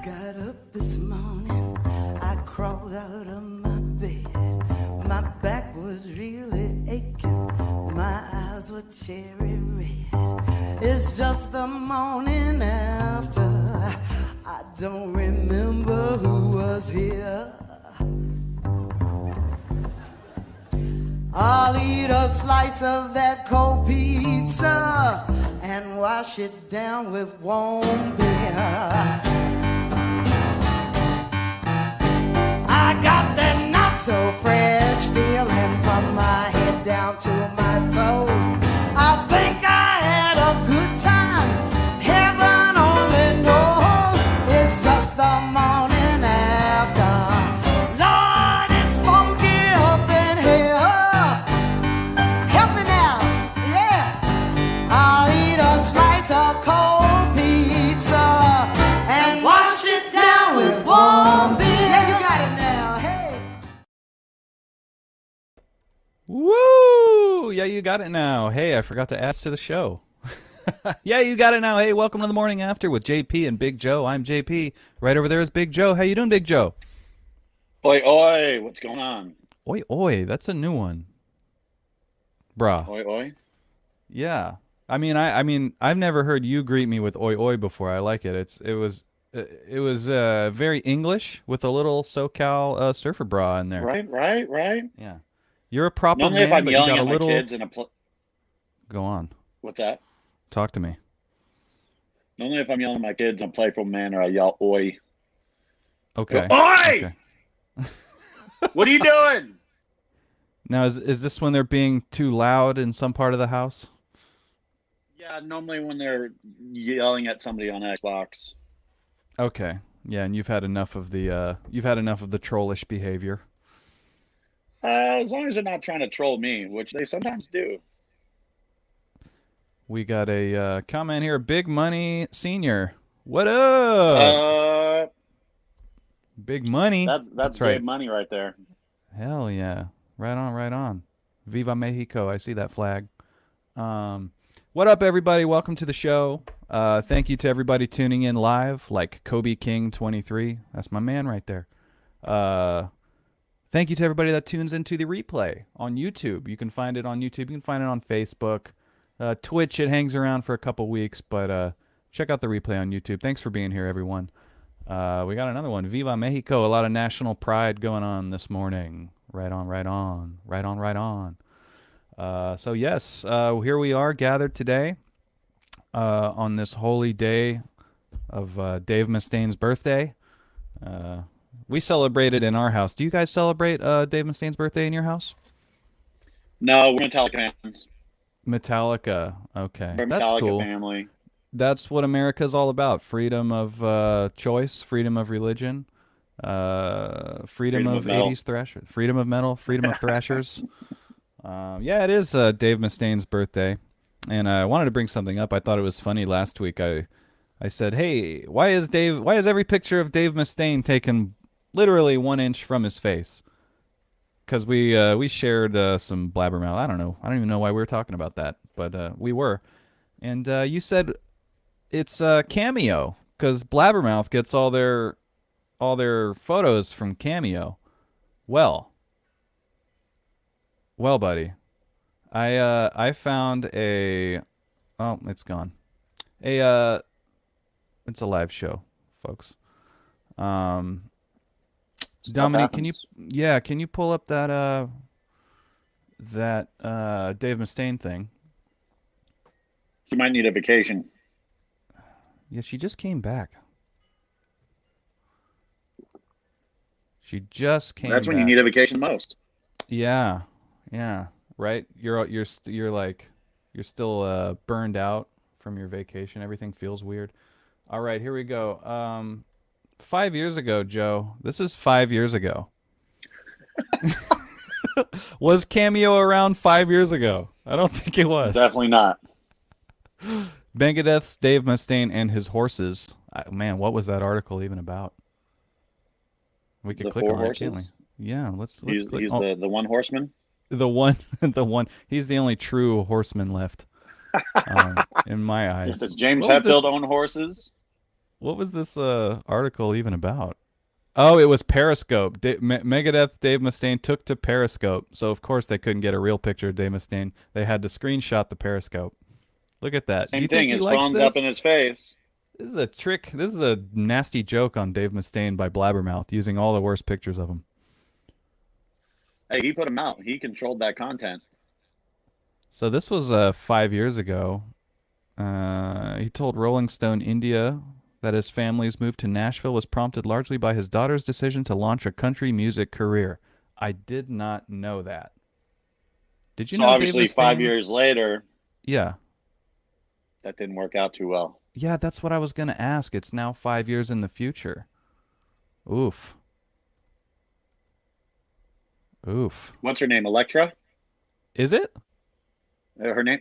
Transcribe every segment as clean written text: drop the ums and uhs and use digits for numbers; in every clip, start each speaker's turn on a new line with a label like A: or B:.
A: got up this morning, I crawled out of my bed. My back was really aching, my eyes were cherry red. It's just the morning after, I don't remember who was here. I'll eat a slice of that cold pizza and wash it down with warm beer. I got that not so fresh feeling from my head down to my toes. I think I had a good time, heaven only knows. It's just the morning after. Lord, it's funky up in here. Help me now, yeah. I'll eat a slice of cold pizza and wash it down with warm beer. Yeah, you got it now, hey.
B: Woo! Yeah, you got it now. Hey, I forgot to add to the show. Yeah, you got it now. Hey, welcome to the morning after with JP and Big Joe. I'm JP. Right over there is Big Joe. How you doing, Big Joe?
C: Oi, oi, what's going on?
B: Oi, oi, that's a new one. Bruh.
C: Oi, oi.
B: Yeah. I mean, I've never heard you greet me with oi, oi before. I like it. It was very English with a little SoCal surfer bra in there.
C: Right.
B: Yeah. You're a proper
C: Normally,
B: man,
C: if I'm
B: but you
C: yelling
B: got
C: at
B: a little.
C: my kids in a
B: Go on.
C: what's that?
B: Talk to me.
C: Normally, if I'm yelling at my kids in a playful manner, I yell oi.
B: Okay.
C: Oi!
B: Okay.
C: What are you doing?
B: Now, is this when they're being too loud in some part of the house?
C: Yeah, normally when they're yelling at somebody on Xbox.
B: Okay. Yeah, and you've had enough of the trollish behavior.
C: As long as they're not trying to troll me, which they sometimes do.
B: We got a comment here, Big Money Senior. What up? Big Money.
C: That's
B: right.
C: big money right there.
B: Hell yeah. Right on, right on. Viva Mexico. I see that flag. What up, everybody? Welcome to the show. Thank you to everybody tuning in live, like Kobe King 23. That's my man right there. Thank you to everybody that tunes into the replay on YouTube. You can find it on YouTube. You can find it on Facebook. Twitch, it hangs around for a couple weeks, but check out the replay on YouTube. Thanks for being here, everyone. We got another one. Viva Mexico. A lot of national pride going on this morning. Right on, right on. Right on, right on. So, yes, here we are gathered today on this holy day of Dave Mustaine's birthday. We celebrated in our house. Do you guys celebrate Dave Mustaine's birthday in your house?
C: No, we're Metallica fans.
B: Metallica. Okay.
C: We're
B: That's
C: Metallica
B: cool.
C: family.
B: That's what America's all about. Freedom of choice, freedom of religion, freedom of
C: metal.
B: 80s thrashers, freedom of metal, freedom of thrashers. Yeah, it is Dave Mustaine's birthday. And I wanted to bring something up. I thought it was funny last week. I said, hey, why is every picture of Dave Mustaine taken literally 1 inch from his face? Because we shared some blabbermouth. I don't know. I don't even know why we were talking about that, but we were. And you said it's Cameo because Blabbermouth gets all their photos from Cameo. Well, buddy, I found a it's gone. It's a live show, folks. Dominic, can you pull up that Dave Mustaine thing?
C: You might need a vacation.
B: Yeah, she just came back. She just came back.
C: That's when you need a vacation most.
B: Yeah, right. You're still burned out from your vacation. Everything feels weird. All right, here we go. 5 years ago, Joe. This is 5 years ago. Was Cameo around 5 years ago? I don't think it was.
C: Definitely not.
B: Megadeth's Dave Mustaine and his horses. Man, what was that article even about? We could click on it, can't we? Yeah, let's
C: He's
B: click.
C: He's the one horseman.
B: The one. He's the only true horseman left, in my eyes.
C: Does James
B: What was
C: Hetfield
B: this?
C: own horses?
B: What was this article even about? Oh, it was Periscope. Megadeth Dave Mustaine took to Periscope, so of course they couldn't get a real picture of Dave Mustaine. They had to screenshot the Periscope. Look at that. Do you
C: Same
B: think
C: thing.
B: he
C: His
B: likes
C: phone's up
B: this?
C: in his face.
B: This is a trick. This is a nasty joke on Dave Mustaine by Blabbermouth, using all the worst pictures of him.
C: Hey, he put him out. He controlled that content.
B: So this was 5 years ago. He told Rolling Stone India that his family's move to Nashville was prompted largely by his daughter's decision to launch a country music career. I did not know that. Did you
C: So
B: know Dave
C: obviously, 5
B: Mustaine?
C: years later,
B: Yeah.
C: that didn't work out too well.
B: Yeah, that's what I was going to ask. It's now 5 years in the future. Oof. Oof.
C: What's her name? Electra?
B: Is it?
C: Her name?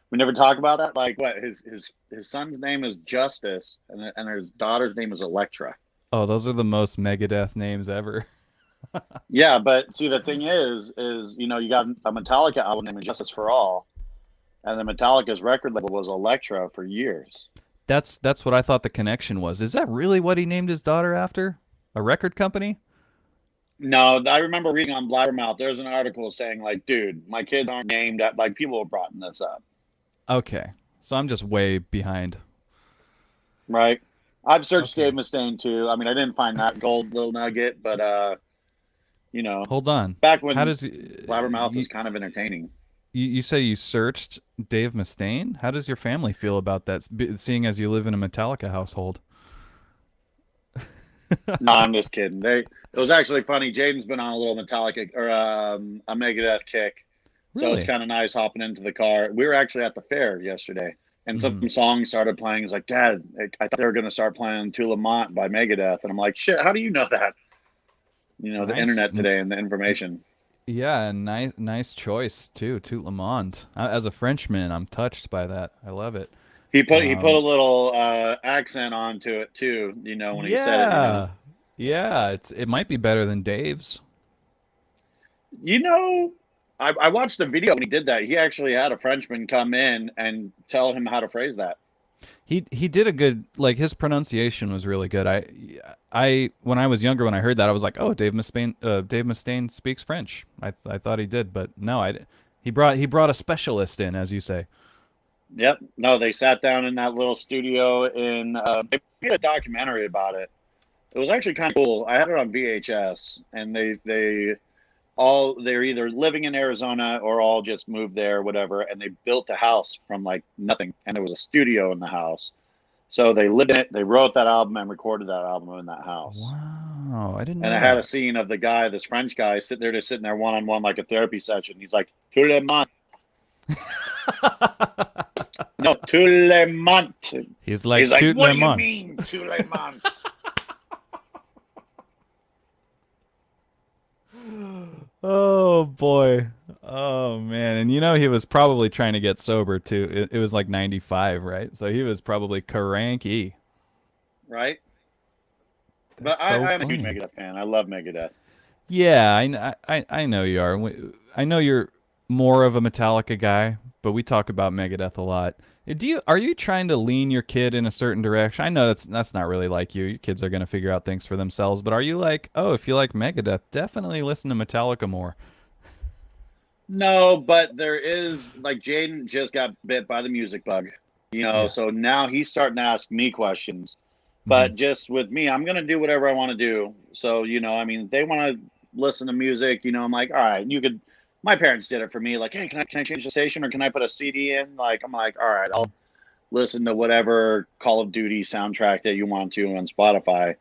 C: We never talk about that. Like what? His son's name is Justice, and his daughter's name is Electra.
B: Oh, those are the most Megadeth names ever.
C: Yeah, but see, the thing is you got a Metallica album named Justice for All, and then Metallica's record label was Electra for years.
B: That's what I thought the connection was. Is that really what he named his daughter after? A record company?
C: No, I remember reading on Blabbermouth. There's an article saying like, dude, my kids aren't named at like people have brought this up,
B: Okay. So I'm just way behind.
C: right? I've searched
B: Okay.
C: Dave Mustaine too. I mean, I didn't find that gold little nugget, but
B: Hold on.
C: back
B: How
C: when
B: does
C: Blabbermouth was kind of entertaining.
B: you say you searched Dave Mustaine? How does your family feel about that, seeing as you live in a Metallica household?
C: No, I'm just kidding. It was actually funny. Jaden's been on a little Metallica or a Megadeth kick, so it's
B: Really?
C: kind of nice hopping into the car. We were actually at the fair yesterday, and
B: Mhm.
C: some songs started playing. It's like, Dad, I thought they were going to start playing "To Lamont" by Megadeth, and I'm like, shit, how do you know that? The
B: Nice.
C: internet today and the information.
B: Yeah, nice choice too. Toot Lamont. As a Frenchman, I'm touched by that. I love it.
C: He put a
B: Um,
C: little accent onto it too. When he said it.
B: yeah, yeah. It might be better than Dave's.
C: You know, I watched the video when he did that. He actually had a Frenchman come in and tell him how to phrase that.
B: He did a good, like, his pronunciation was really good. I when I was younger, when I heard that, I was like, oh, Dave Mustaine speaks French. I thought he did, but no, he brought a specialist in, as you say.
C: Yep. No, they sat down in that little studio in. They made a documentary about it. It was actually kind of cool. I had it on VHS, and they're either living in Arizona or all just moved there, whatever, and they built a house from like nothing, and there was a studio in the house. So they lived in it. They wrote that album and recorded that album in that house.
B: Wow, I didn't
C: And
B: know
C: I had a
B: that.
C: scene of the guy, this French guy, sitting there one on one like a therapy session. He's like, "Tout le monde, no, tout le monde."
B: He's like
C: He's like,
B: Toot
C: "What do you
B: Lamont.
C: mean, tout le monde?"
B: Oh boy. Oh man. And he was probably trying to get sober too. It was like 95, right? So he was probably cranky.
C: Right? But
B: That's so
C: I'm a huge
B: funny.
C: Megadeth fan. I love Megadeth.
B: Yeah, I know you are. I know you're more of a Metallica guy, but we talk about Megadeth a lot. Are you trying to lean your kid in a certain direction? I know that's not really like you. Your kids are going to figure out things for themselves, but are you like, "Oh, if you like Megadeth, definitely listen to Metallica more."
C: No, but there is like Jaden just got bit by the music bug,
B: Yeah.
C: so now he's starting to ask me questions.
B: Hmm.
C: But just with me, I'm gonna do whatever I want to do. So, I mean, they want to listen to music, I'm like, all right, you could. My parents did it for me, like, hey, can I change the station or can I put a CD in? Like, I'm like, all right, I'll listen to whatever Call of Duty soundtrack that you want to on Spotify.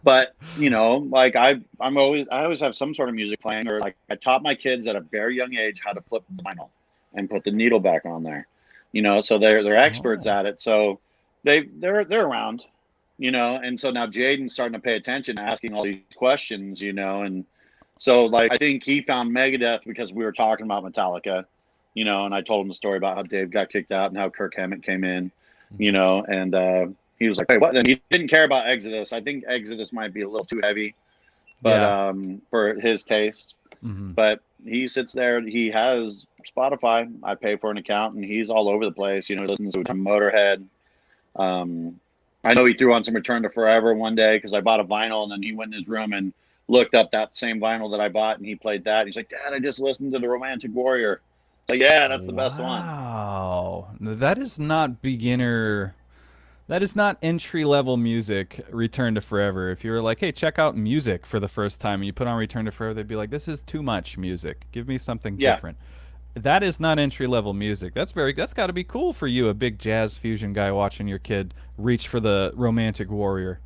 C: But like I always have some sort of music playing, or like I taught my kids at a very young age how to flip the vinyl and put the needle back on there. So they're experts
B: Oh.
C: at it. So they're around, and so now Jaden's starting to pay attention, asking all these questions, and so like I think he found Megadeth because we were talking about Metallica, and I told him the story about how Dave got kicked out and how Kirk Hammett came in,
B: Mhm.
C: and he was like, "Wait, what?" And he didn't care about Exodus. I think Exodus might be a little too heavy, but
B: Yeah.
C: for his taste.
B: Hmm.
C: But he sits there. He has Spotify. I pay for an account, and he's all over the place. He listens to Motorhead. Um, I know he threw on some Return to Forever one day because I bought a vinyl, and then he went in his room and looked up that same vinyl that I bought, and he played that. He's like, Dad, I just listened to the Romantic Warrior. Like, yeah, that's the best one.
B: Wow. That is not beginner. That is not entry level music, Return to Forever. If you were like, hey, check out music for the first time and you put on Return to Forever, they'd be like, this is too much music. Give me something
C: Yeah.
B: different. That is not entry level music. That's got to be cool for you, a big jazz fusion guy watching your kid reach for the Romantic Warrior.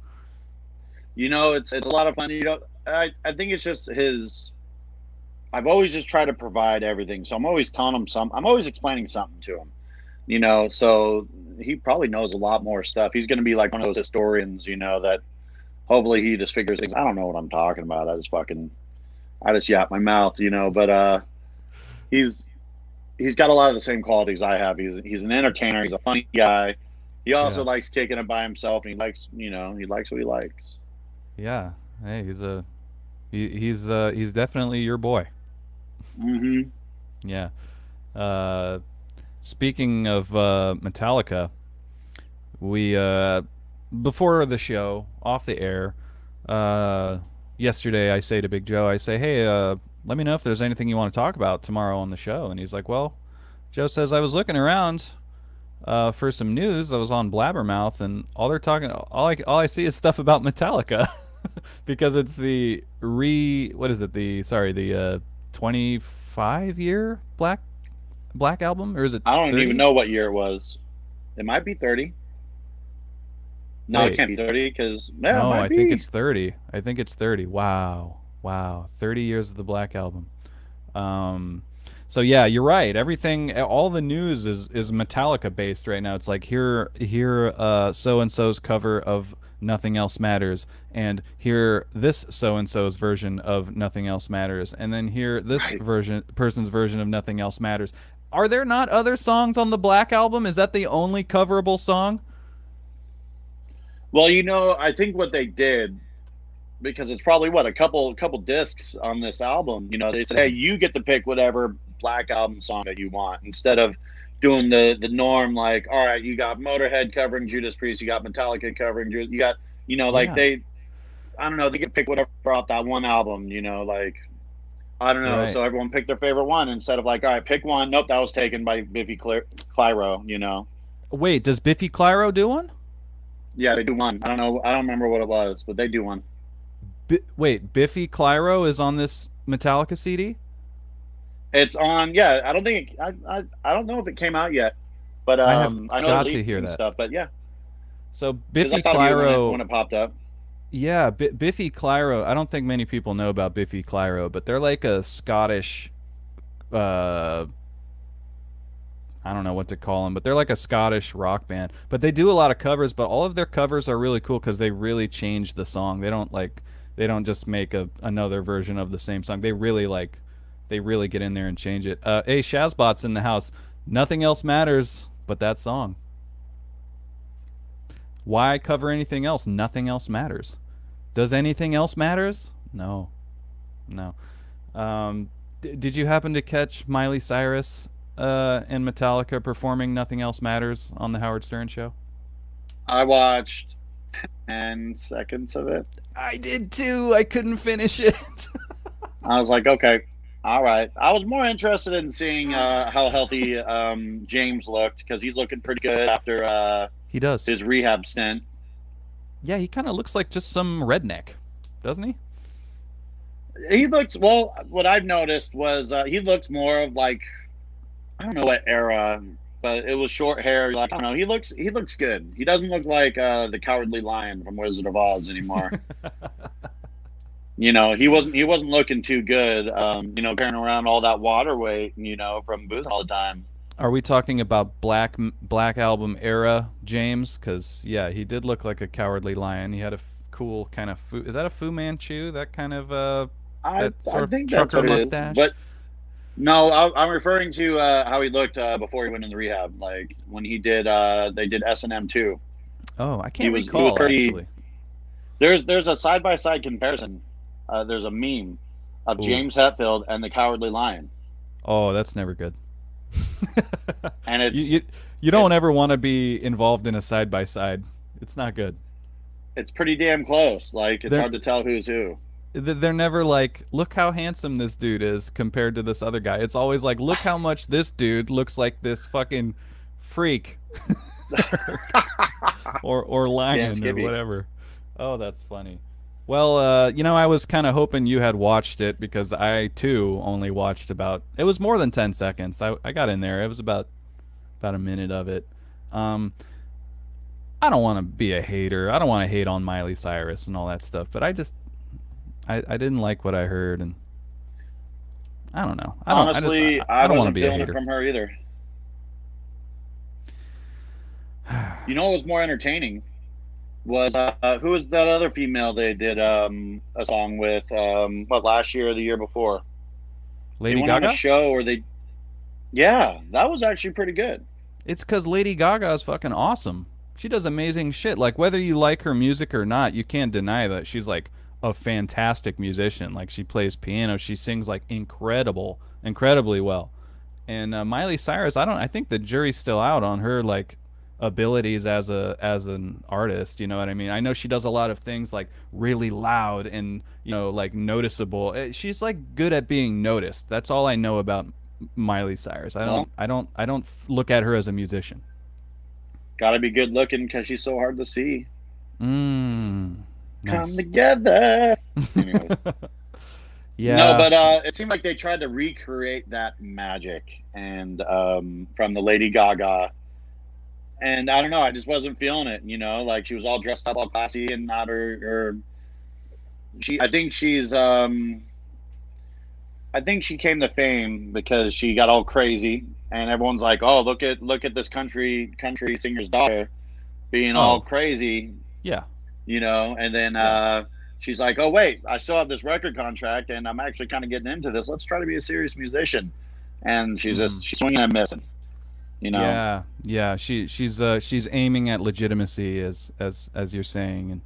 C: You know, it's a lot of fun. You know, I think it's just his. I've always just tried to provide everything, so I'm always telling him I'm always explaining something to him. You know, so he probably knows a lot more stuff. He's going to be like one of those historians, you know, that hopefully he just figures things. I don't know what I'm talking about. I just yap my mouth, you know. But he's got a lot of the same qualities I have. He's an entertainer. He's a funny guy. He also likes kicking it by himself, and he likes what he likes.
B: Yeah. Hey, he's definitely your boy.
C: Mm-hmm.
B: Yeah. Speaking of Metallica, we before the show, off the air, yesterday I say to Big Joe, I say, hey, let me know if there's anything you want to talk about tomorrow on the show. And he's like, well, Joe says, I was looking around for some news. I was on Blabbermouth, and all I see is stuff about Metallica. Because it's the 25-year Black album, or is it?
C: I don't
B: 30?
C: even know what year it was. It might be 30. No,
B: Wait.
C: it can't be 30 because
B: No, I think it's 30. I think it's 30. Wow. 30 years of the Black Album. So yeah, you're right. Everything, all the news is Metallica based right now. It's like here, so and so's cover of Nothing Else Matters, and here this so and so's version of Nothing Else Matters, and then here this person's version of Nothing Else Matters. Are there not other songs on the Black Album? Is that the only coverable song?
C: Well, you know, I think what they did, because it's probably a couple discs on this album. You know, they said, hey, you get to pick whatever Black Album song that you want, instead of doing the norm, like, all right, you got Motorhead covering Judas Priest, you got Metallica covering Judas, you got, you know, like I don't know, they get to pick whatever off that one album, you know, like, I don't know. Right. So everyone picked their favorite one instead of like, all right, pick one. Nope, that was taken by Biffy Clyro, you know.
B: Wait, does Biffy Clyro do one?
C: Yeah, they do one. I don't know. I don't remember what it was, but they do one.
B: Wait, Biffy Clyro is on this Metallica CD?
C: It's on. Yeah, I don't think. I don't know if it came out yet, but I know
B: got to hear that
C: stuff. But yeah.
B: So Biffy Clyro,
C: when it popped up.
B: Yeah, Biffy Clyro. I don't think many people know about Biffy Clyro, but they're like a Scottish. I don't know what to call them, but they're like a Scottish rock band. But they do a lot of covers, but all of their covers are really cool because they really change the song. They don't just make another version of the same song. They really get in there and change it. Hey, Shazbot's in the house. Nothing else matters but that song. Why cover anything else? Nothing else matters. Does anything else matters? No. Did you happen to catch Miley Cyrus and Metallica performing Nothing Else Matters on the Howard Stern show?
C: I watched 10 seconds of it.
B: I did too. I couldn't finish it.
C: I was like, okay, all right. I was more interested in seeing how healthy James looked, because he's looking pretty good after
B: he does
C: his rehab stint.
B: Yeah, he kind of looks like just some redneck, doesn't he?
C: He looks, well, what I've noticed was he looks more of like, I don't know what era, but it was short hair. Like, I don't know. He looks good. He doesn't look like the Cowardly Lion from Wizard of Oz anymore. You know, he wasn't looking too good. You know, carrying around all that water weight, you know, from boozing all the time.
B: Are we talking about Black Album era James? Because yeah, he did look like a Cowardly Lion. He had a cool kind of is that a Fu Manchu? That kind of
C: I think that's
B: trucker
C: what it
B: mustache.
C: is. But no, I'm referring to how he looked before he went into rehab. Like when he did, they did S&M 2.
B: Oh, I can't recall actually.
C: There's a side-by-side comparison. There's a meme of James Hetfield and the Cowardly Lion.
B: Oh, that's never good.
C: And it's
B: you don't ever want to be involved in a side-by-side It's not good.
C: It's pretty damn close. Like it's
B: They're
C: hard to tell who's who.
B: they're never like, look how handsome this dude is compared to this other guy. It's always like, look how much this dude looks like this fucking freak or lion or
C: Skippy.
B: whatever. Oh, that's funny. Well, I was kind of hoping you had watched it because I too only watched about. It was more than 10 seconds. I got in there. It was about a minute of it. Um, I don't want to be a hater. I don't want to hate on Miley Cyrus and all that stuff. But I didn't like what I heard, and I don't know.
C: Honestly,
B: I don't want to
C: wasn't
B: be a
C: feeling it
B: hater.
C: from her either. You know what was more entertaining was who was that other female they did a song with what last year or the year before?
B: Lady
C: They went on
B: Gaga?
C: a show or they yeah, that was actually pretty good.
B: It's because Lady Gaga is fucking awesome. She does amazing shit. Like, whether you like her music or not, you can't deny that she's like a fantastic musician. Like, she plays piano, she sings like incredibly well. And Miley Cyrus, I think the jury's still out on her like abilities as an artist. You know what I mean? I know she does a lot of things like really loud and like noticeable. She's like good at being noticed. That's all I know about Miley Cyrus.
C: Well,
B: I don't look at her as a musician.
C: gotta be good looking because she's so hard to see.
B: Mm,
C: Come
B: nice.
C: together. Anyways.
B: Yeah.
C: No, but it seemed like they tried to recreate that magic and from the Lady Gaga. And I don't know, I just wasn't feeling it, like she was all dressed up all classy and not her I think I think she came to fame because she got all crazy and everyone's like, "Oh, look at this country singer's daughter being all
B: Oh,
C: crazy,"
B: yeah.
C: and then
B: Yeah.
C: she's like, "Oh, wait, I still have this record contract and I'm actually kind of getting into this. Let's try to be a serious musician." And
B: Mhm.
C: she's swinging and missing.
B: Yeah. Yeah. She's aiming at legitimacy as you're saying, and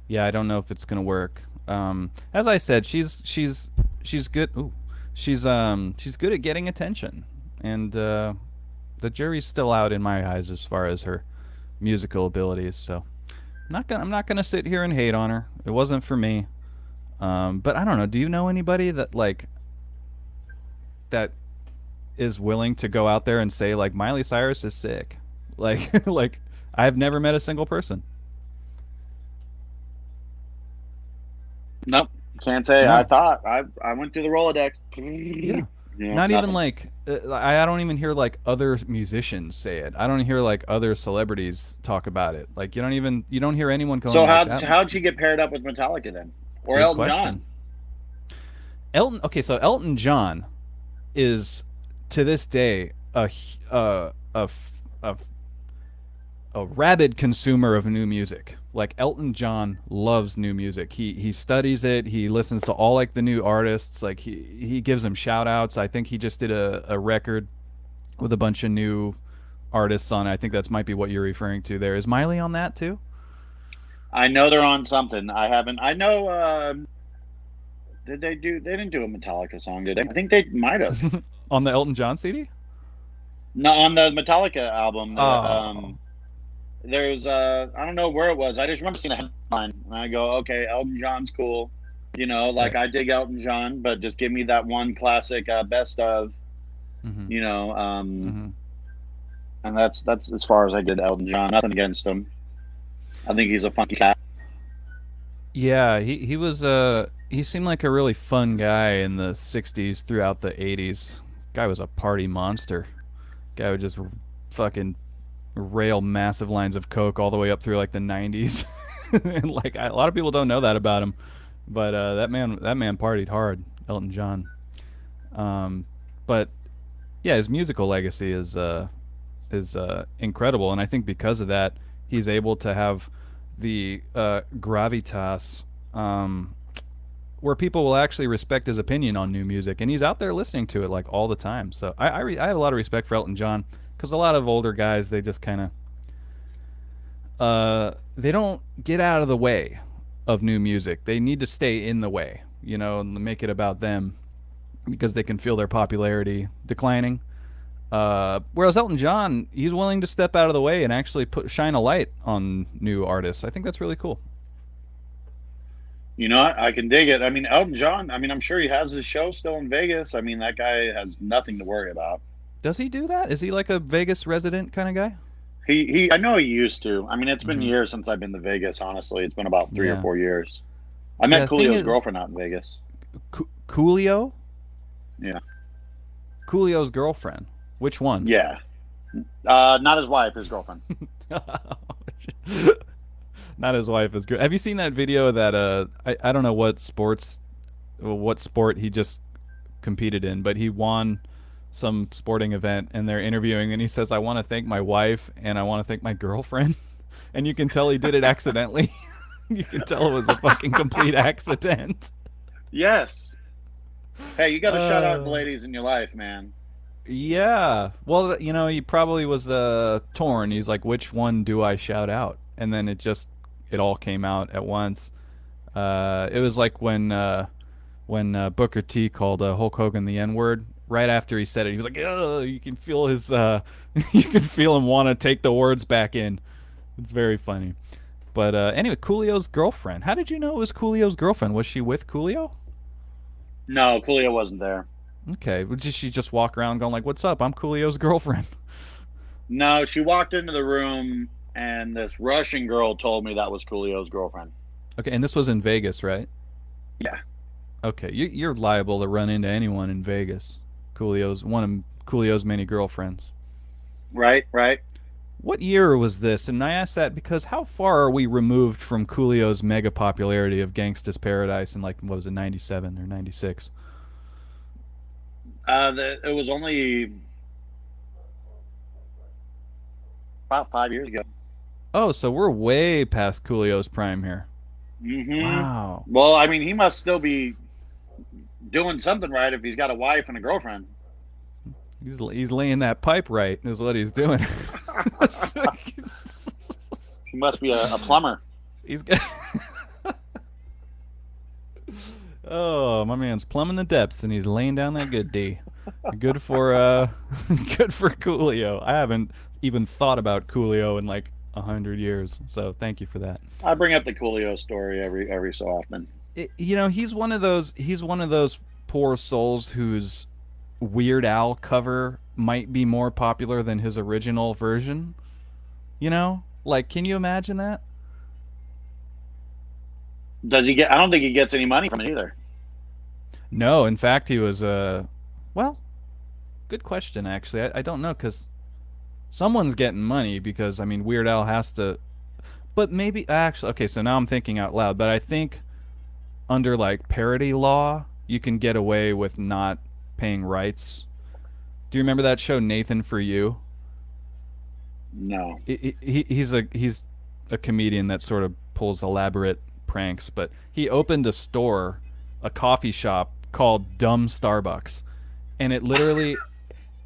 B: yeah, I don't know if it's gonna work. As I said, she's good. Ooh, she's good at getting attention, and the jury's still out in my eyes as far as her musical abilities. So I'm not gonna sit here and hate on her. It wasn't for me. But I don't know. Do you know anybody that is willing to go out there and say like Miley Cyrus is sick? Like like I've never met a single person.
C: Nope, can't say. I
B: No.
C: thought I went through the Rolodex.
B: Yeah. Not even
C: Nothing.
B: like I don't even hear like other musicians say it. I don't hear like other celebrities talk about it. Like you don't hear anyone
C: So
B: going like that.
C: how'd she get paired up with Metallica then, or
B: Good
C: Elton John?
B: question. Elton John is to this day a rabid consumer of new music. Like Elton John loves new music. He studies it. He listens to all like the new artists. Like he gives them shout outs. I think he just did a record with a bunch of new artists on it. I think that's might be what you're referring to there. Is Miley on that too?
C: I know they're on something. I haven't. I know. Did they do? They didn't do a Metallica song, did they? I think they might have.
B: On the Elton John CD?
C: No, on the Metallica album.
B: Oh.
C: There's I don't know where it was. I just remember seeing the headline, and I go, okay, Elton John's cool. Like
B: Right.
C: I dig Elton John, but just give me that one classic best of.
B: Mhm.
C: You know,
B: Mhm.
C: and that's as far as I did Elton John. Nothing against him. I think he's a funky cat.
B: Yeah, he was he seemed like a really fun guy in the 60s throughout the 80s. Guy was a party monster. Guy would just fucking rail massive lines of coke all the way up through like the 90s. And like a lot of people don't know that about him. But that man partied hard, Elton John. But yeah, his musical legacy is incredible, and I think because of that, he's able to have the gravitas where people will actually respect his opinion on new music, and he's out there listening to it like all the time. So I have a lot of respect for Elton John because a lot of older guys they just kind of they don't get out of the way of new music. They need to stay in the way, and make it about them because they can feel their popularity declining. Whereas Elton John, he's willing to step out of the way and actually shine a light on new artists. I think that's really cool.
C: You know, I can dig it. I mean, Elton John, I mean, I'm sure he has his show still in Vegas. I mean, that guy has nothing to worry about.
B: Does he do that? Is he like a Vegas resident kind of guy?
C: I know he used to. I mean, it's been
B: Mhm.
C: years since I've been to Vegas, honestly. It's been about 3
B: Yeah.
C: or 4 years. I
B: Yeah,
C: met
B: the thing
C: Coolio's
B: is-
C: girlfriend out in Vegas.
B: Coolio?
C: Yeah.
B: Coolio's girlfriend. Which one?
C: Yeah. Not his wife, his girlfriend.
B: Not his wife is good. Have you seen that video that I don't know what sport he just competed in, but he won some sporting event and they're interviewing and he says, I want to thank my wife and I want to thank my girlfriend. And you can tell he did it accidentally. You can tell it was a fucking complete accident.
C: Yes. Hey, you got to shout out the ladies in your life, man.
B: Yeah. Well, you know, he probably was torn. He's like, which one do I shout out? And then it all came out at once. It was like when Booker T called Hulk Hogan the N-word. Right after he said it, he was like, "Oh!" You can feel his, you can feel him want to take the words back in. It's very funny. But anyway, Coolio's girlfriend. How did you know it was Coolio's girlfriend? Was she with Coolio?
C: No, Coolio wasn't there.
B: Okay. Did she just walk around going like, "What's up? I'm Coolio's girlfriend."
C: No, she walked into the room and this Russian girl told me that was Coolio's girlfriend.
B: Okay, and this was in Vegas, right?
C: Yeah.
B: Okay, you're liable to run into anyone in Vegas. One of Coolio's many girlfriends.
C: Right.
B: What year was this? And I ask that because how far are we removed from Coolio's mega popularity of Gangsta's Paradise in like, what was it, 97 or 96?
C: It was only about 5 years ago.
B: Oh, so we're way past Coolio's prime here.
C: Mm-hmm.
B: Wow.
C: Well, I mean, he must still be doing something right if he's got a wife and a girlfriend.
B: He's laying that pipe right, is what he's doing.
C: He must be a plumber.
B: He's got. Oh, my man's plumbing the depths, and he's laying down that good D. Good for Coolio. I haven't even thought about Coolio in like 100 years, so thank you for that.
C: I bring up the Coolio story every so often.
B: You know, he's one of those poor souls whose Weird Al cover might be more popular than his original version. You know, like, can you imagine that?
C: Does he get? I don't think he gets any money from it either.
B: No, in fact, he was well, good question actually. I don't know, because someone's getting money, because I mean Weird Al has to, but maybe actually, okay, so now I'm thinking out loud, but I think under like parody law you can get away with not paying rights. Do you remember that show Nathan For You?
C: No.
B: He's a comedian that sort of pulls elaborate pranks, but he opened a coffee shop called Dumb Starbucks, and it literally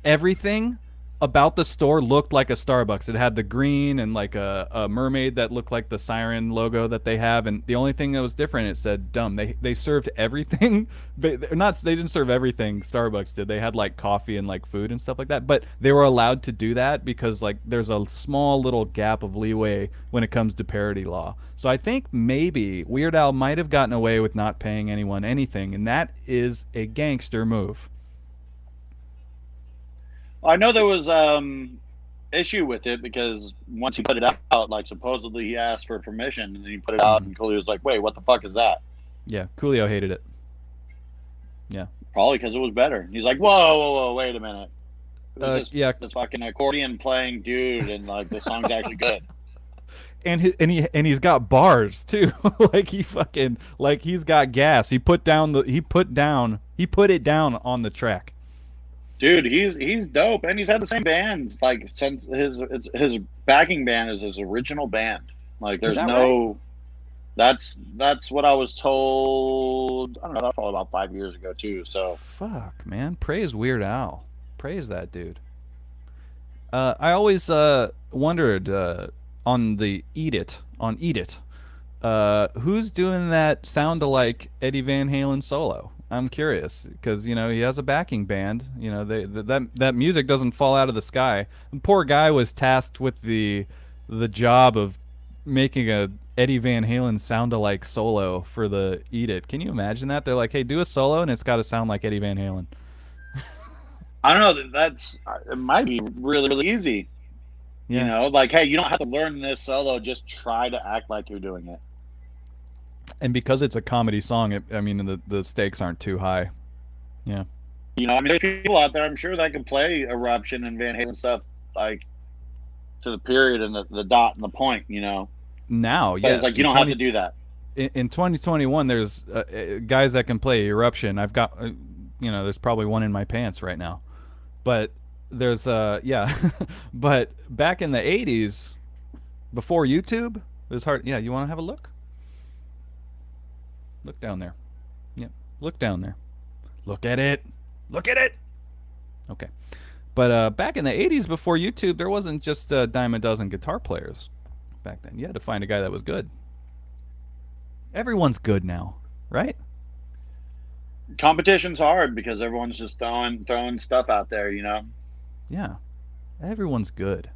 B: everything about the store looked like a Starbucks. It had the green and like a mermaid that looked like the siren logo that they have, and the only thing that was different, it said dumb. They served everything, but they didn't serve everything Starbucks did. They had like coffee and like food and stuff like that, but they were allowed to do that because like there's a small little gap of leeway when it comes to parody law. So I think maybe Weird Al might have gotten away with not paying anyone anything, and that is a gangster move.
C: I know there was issue with it because once he put it out, like supposedly he asked for permission and then he put it out, and Coolio was like, "Wait, what the fuck is that?"
B: Yeah, Coolio hated it. Yeah,
C: Probably because it was better. He's like, "Whoa, wait a minute." It was this fucking accordion playing dude, and like the song's actually good.
B: And he's got bars too. Like he's got gas. He put it down on the track.
C: Dude, he's dope, and he's had the same bands like since his backing band is his original band. Like there's no, right? That's what I was told. I don't know, that's probably about 5 years ago too. So
B: fuck, man, praise Weird Al, praise that dude. I always wondered on Eat It, who's doing that sound-alike Eddie Van Halen solo? I'm curious because he has a backing band. That music doesn't fall out of the sky. The poor guy was tasked with the job of making a Eddie Van Halen sound-alike solo for the Eat It. Can you imagine that? They're like, hey, do a solo, and it's got to sound like Eddie Van Halen.
C: I don't know. That's it. Might be really, really easy.
B: Yeah.
C: Like, hey, you don't have to learn this solo. Just try to act like you're doing it.
B: And because it's a comedy song, the stakes aren't too high. Yeah.
C: There's people out there, I'm sure, that can play Eruption and Van Halen stuff, like, to the period and the dot and the point,
B: Now,
C: But
B: yes.
C: it's like, you don't have to do that.
B: In 2021, there's guys that can play Eruption. I've got, there's probably one in my pants right now. But there's, yeah. But back in the 80s, before YouTube, it was hard. Yeah, you want to have a look? Look down there. Yep. Look down there. Look at it. Look at it. Okay. But back in the 80s, before YouTube, there wasn't just a dime a dozen guitar players back then. You had to find a guy that was good. Everyone's good now, right?
C: Competition's hard because everyone's just throwing stuff out there,
B: Yeah. Everyone's good.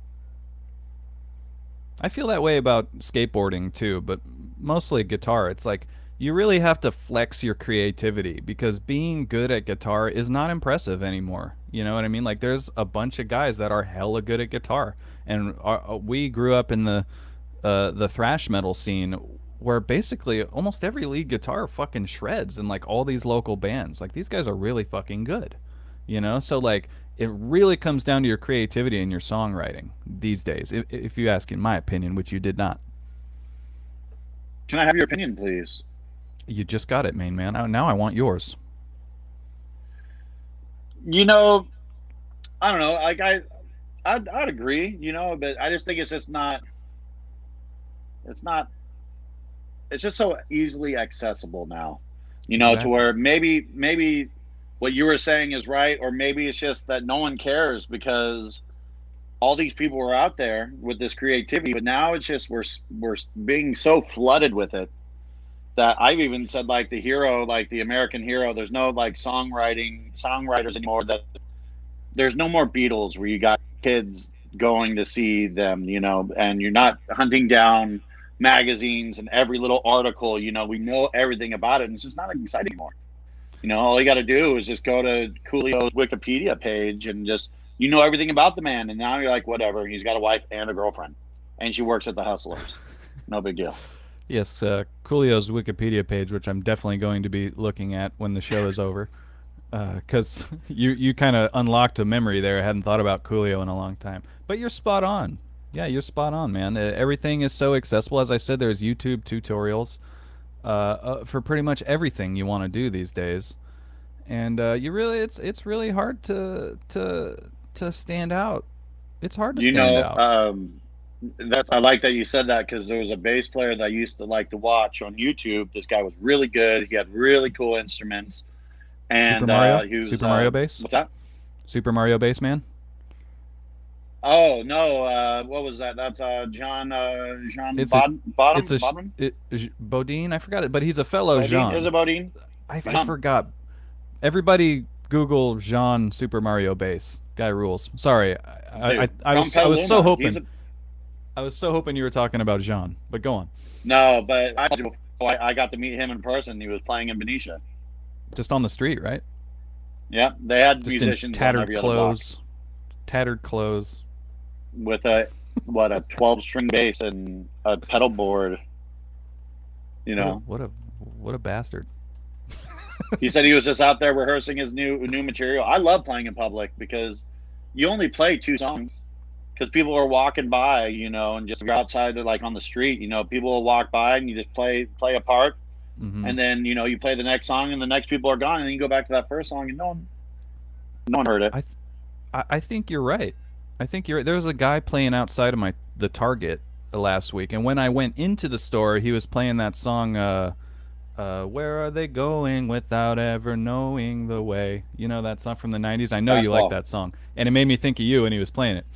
B: I feel that way about skateboarding too, but mostly guitar. It's like you really have to flex your creativity because being good at guitar is not impressive anymore. You know what I mean? Like there's a bunch of guys that are hella good at guitar, and we grew up in the thrash metal scene where basically almost every lead guitar fucking shreds in like all these local bands. Like these guys are really fucking good. So like it really comes down to your creativity and your songwriting these days, if you ask in my opinion, which you did not.
C: Can I have your opinion, please?
B: You just got it, main man. Now I want yours.
C: I don't know. Like I'd agree, but I just think it's just not. It's not. It's just so easily accessible now,
B: Exactly.
C: to where maybe what you were saying is right, or maybe it's just that no one cares because all these people were out there with this creativity, but now it's just we're being so flooded with it that I've even said like the hero, like the American hero, there's no like songwriters anymore. That there's no more Beatles where you got kids going to see them, and you're not hunting down magazines and every little article, we know everything about it, and it's just not exciting anymore. All you got to do is just go to Coolio's Wikipedia page and just everything about the man, and now you're like, whatever, he's got a wife and a girlfriend and she works at the Hustlers, no big deal.
B: Yes, Coolio's Wikipedia page, which I'm definitely going to be looking at when the show is over, because you kind of unlocked a memory there. I hadn't thought about Coolio in a long time, but you're spot on. Yeah, you're spot on, man. Everything is so accessible. As I said, there's YouTube tutorials for pretty much everything you want to do these days, and it's really hard to stand out. It's hard to stand out.
C: I like that you said that because there was a bass player that I used to like to watch on YouTube. This guy was really good. He had really cool instruments. And
B: Super Mario?
C: He was,
B: Super Mario bass?
C: What's that?
B: Super Mario bass man?
C: Oh no! What was that? That's John
B: Bodine. I forgot it, but he's a fellow Jean.
C: Is it Bodine?
B: I forgot. Everybody Google Jean Super Mario bass. Guy rules. Sorry, I was so hoping. I was so hoping you were talking about Jean, but go on.
C: No, but I got to meet him in person. He was playing in Benicia.
B: Just on the street, right?
C: Yeah, they had
B: just
C: musicians
B: in tattered
C: on every
B: clothes.
C: Other block.
B: Tattered clothes.
C: With a 12-string bass and a pedal board.
B: What a bastard.
C: He said he was just out there rehearsing his new material. I love playing in public because you only play 2 songs. Because people are walking by, and just go outside, like on the street, people will walk by and you just play a part, and then you play the next song and the next people are gone, and then you go back to that first song and no one heard it.
B: I think you're right. There was a guy playing outside of the Target last week, and when I went into the store, he was playing that song. Where are they going without ever knowing the way? That song from the 90s. I know you like that song, and it made me think of you. And he was playing it.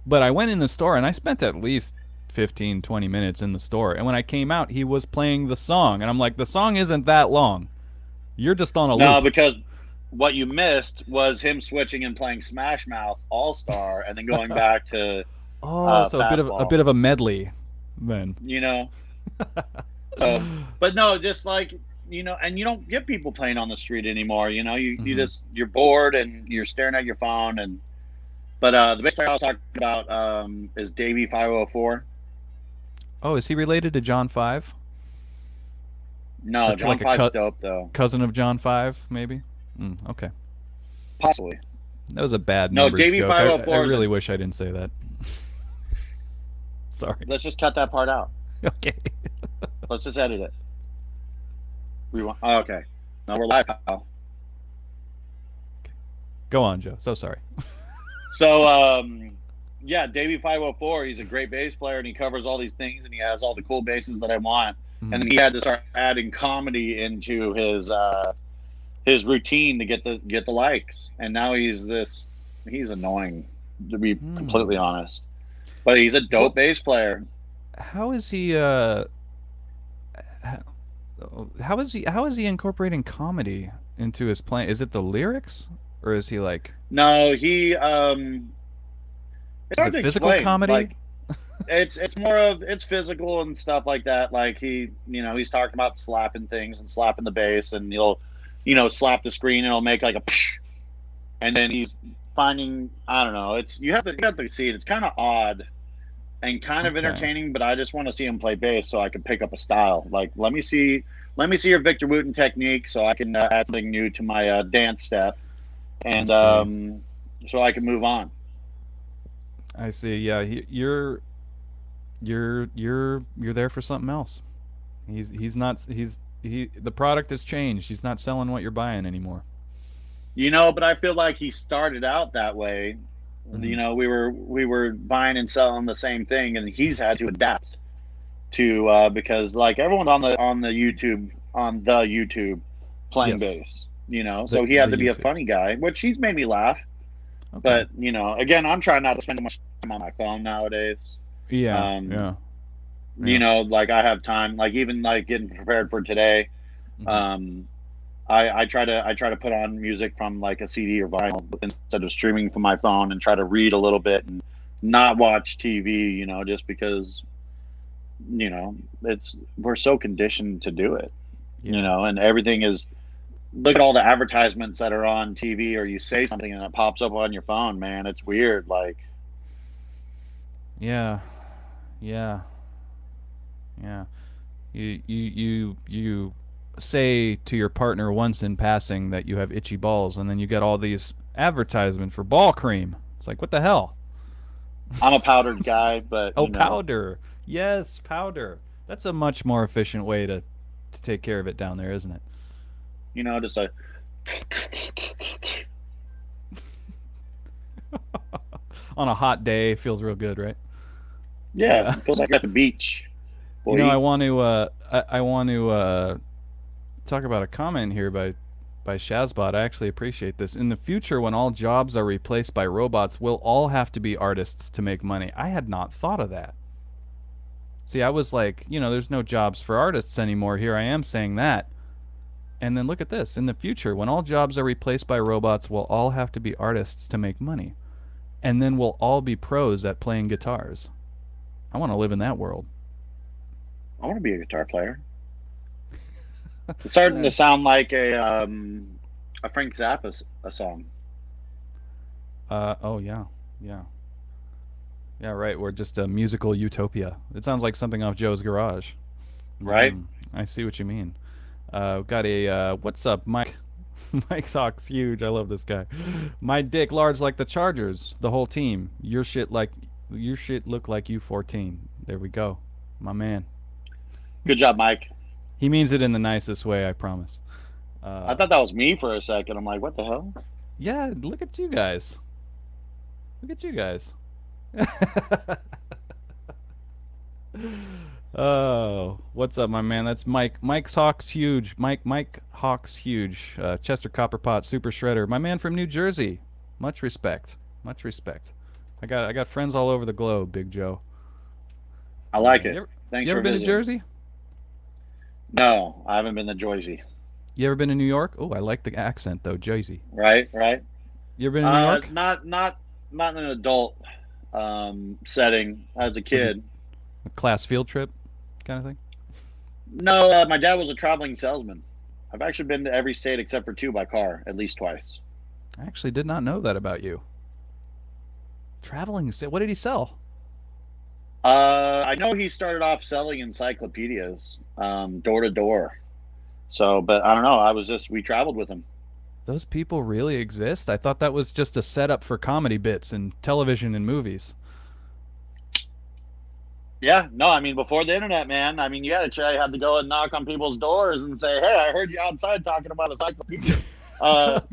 B: But I went in the store, and I spent at least 15, 20 minutes in the store. And when I came out, he was playing the song. And I'm like, the song isn't that long. You're just on a
C: No,
B: loop.
C: because what you missed was him switching and playing Smash Mouth All Star, and then going back to
B: Oh, so a
C: fastball.
B: bit of a medley, then.
C: You know, so but no, just like and you don't get people playing on the street anymore. You you're bored and you're staring at your phone. And but the bass player I was talking about is Davey 504.
B: Oh, is he related to John 5?
C: No,
B: That's
C: John
B: like a
C: 5's dope though.
B: cousin of John 5, maybe. Okay,
C: Possibly.
B: that was a bad
C: No,
B: numbers
C: Davey
B: joke.
C: 504
B: I
C: is
B: really wish I didn't say that. Sorry.
C: Let's just cut that part out.
B: Okay.
C: Let's just edit it. Okay. No, we're live, pal.
B: Go on, Joe. So sorry.
C: So, yeah, Davey 504, he's a great bass player, and he covers all these things, and he has all the cool basses that I want. And then he had to start adding comedy into his routine to get the likes. And now he's annoying, to be completely honest. But he's a dope bass player.
B: How is he how is he incorporating comedy into his playing? Is it the lyrics, or is he like
C: No, he it's hard to
B: physical
C: explain.
B: comedy?
C: Like, it's more of it's physical and stuff like that. Like he's talking about slapping things and slapping the bass, and he'll slap the screen and it'll make like a psh, and then he's finding, I don't know, you have to see it. It's kind of odd and kind of entertaining, but I just want to see him play bass so I can pick up a style. Like, let me see your Victor Wooten technique so I can add something new to my dance step, and so I can move on.
B: I see. Yeah, you're there for something else. The product has changed. He's not selling what you're buying anymore.
C: But I feel like he started out that way. We were buying and selling the same thing, and he's had to adapt to because like everyone's on the YouTube playing bass. So he had to be a funny guy, which he's made me laugh. Okay. But again, I'm trying not to spend too much time on my phone nowadays.
B: Yeah.
C: Like I have time, like even like getting prepared for today. I try to put on music from like a CD or vinyl instead of streaming from my phone, and try to read a little bit and not watch TV, just because we're so conditioned to do it. And everything is, look at all the advertisements that are on TV, or you say something and it pops up on your phone, man. It's weird. Like,
B: yeah. You say to your partner once in passing that you have itchy balls, and then you get all these advertisements for ball cream. It's like, what the hell?
C: I'm a powdered guy, but
B: powder. Yes, powder. That's a much more efficient way to take care of it down there, isn't it?
C: Just like
B: on a hot day, feels real good, right?
C: Yeah, it feels like you're at the beach. Boy.
B: I want to talk about a comment here by Shazbot. I actually appreciate this. In the future, when all jobs are replaced by robots, we'll all have to be artists to make money. I had not thought of that. See, I was like, there's no jobs for artists anymore. Here I am saying that. And then look at this. In the future, when all jobs are replaced by robots, we'll all have to be artists to make money. And then we'll all be pros at playing guitars. I want to live in that world.
C: I want to be a guitar player. It's starting to sound like a Frank Zappa song.
B: Oh yeah, right. We're just a musical utopia. It sounds like something off Joe's Garage.
C: Right.
B: I see what you mean. Got a what's up, Mike? Mike Sock's huge. I love this guy. My dick large like the Chargers. The whole team. Your shit look like U14. There we go, my man.
C: Good job, Mike.
B: He means it in the nicest way, I promise.
C: I thought that was me for a second. I'm like, what the hell?
B: Yeah, look at you guys. Oh, what's up, my man? That's Mike. Mike Hawk's huge. Mike Hawk's huge. Chester Copperpot, Super Shredder. My man from New Jersey. Much respect. I got friends all over the globe, Big Joe.
C: I like it. Thanks
B: you ever
C: for
B: been
C: visiting.
B: to Jersey?
C: No, I haven't been to Jersey.
B: You ever been to New York? Oh, I like the accent though, Jersey.
C: Right, right.
B: You ever been to New York?
C: Not in an adult setting as a
B: Like
C: kid.
B: a class field trip kind of thing?
C: No, my dad was a traveling salesman. I've actually been to every state except for two by car, at least twice.
B: I actually did not know that about you. Traveling, what did he sell?
C: I know he started off selling encyclopedias, door to door. So, but I don't know. We traveled with him.
B: Those people really exist? I thought that was just a setup for comedy bits in television and movies.
C: Yeah, no, I mean, before the internet, man, I mean, you had to go and knock on people's doors and say, "Hey, I heard you outside talking about encyclopedias.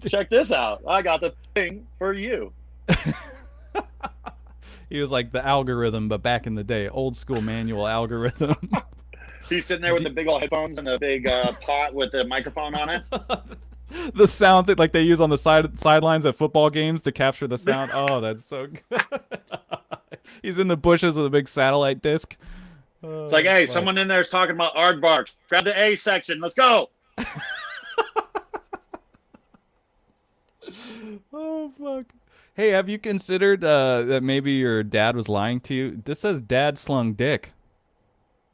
C: Check this out. I got the thing for you."
B: He was like the algorithm, but back in the day, old school manual algorithm.
C: He's sitting there with the big old headphones and the big pot with the microphone on it.
B: The sound that like they use on the sidelines at football games to capture the sound. Oh, that's so good. He's in the bushes with a big satellite disc.
C: It's like, hey, someone in there is talking about aardvarks. Grab the A section. Let's go.
B: Oh, fuck. Hey, have you considered that maybe your dad was lying to you? This says dad slung dick.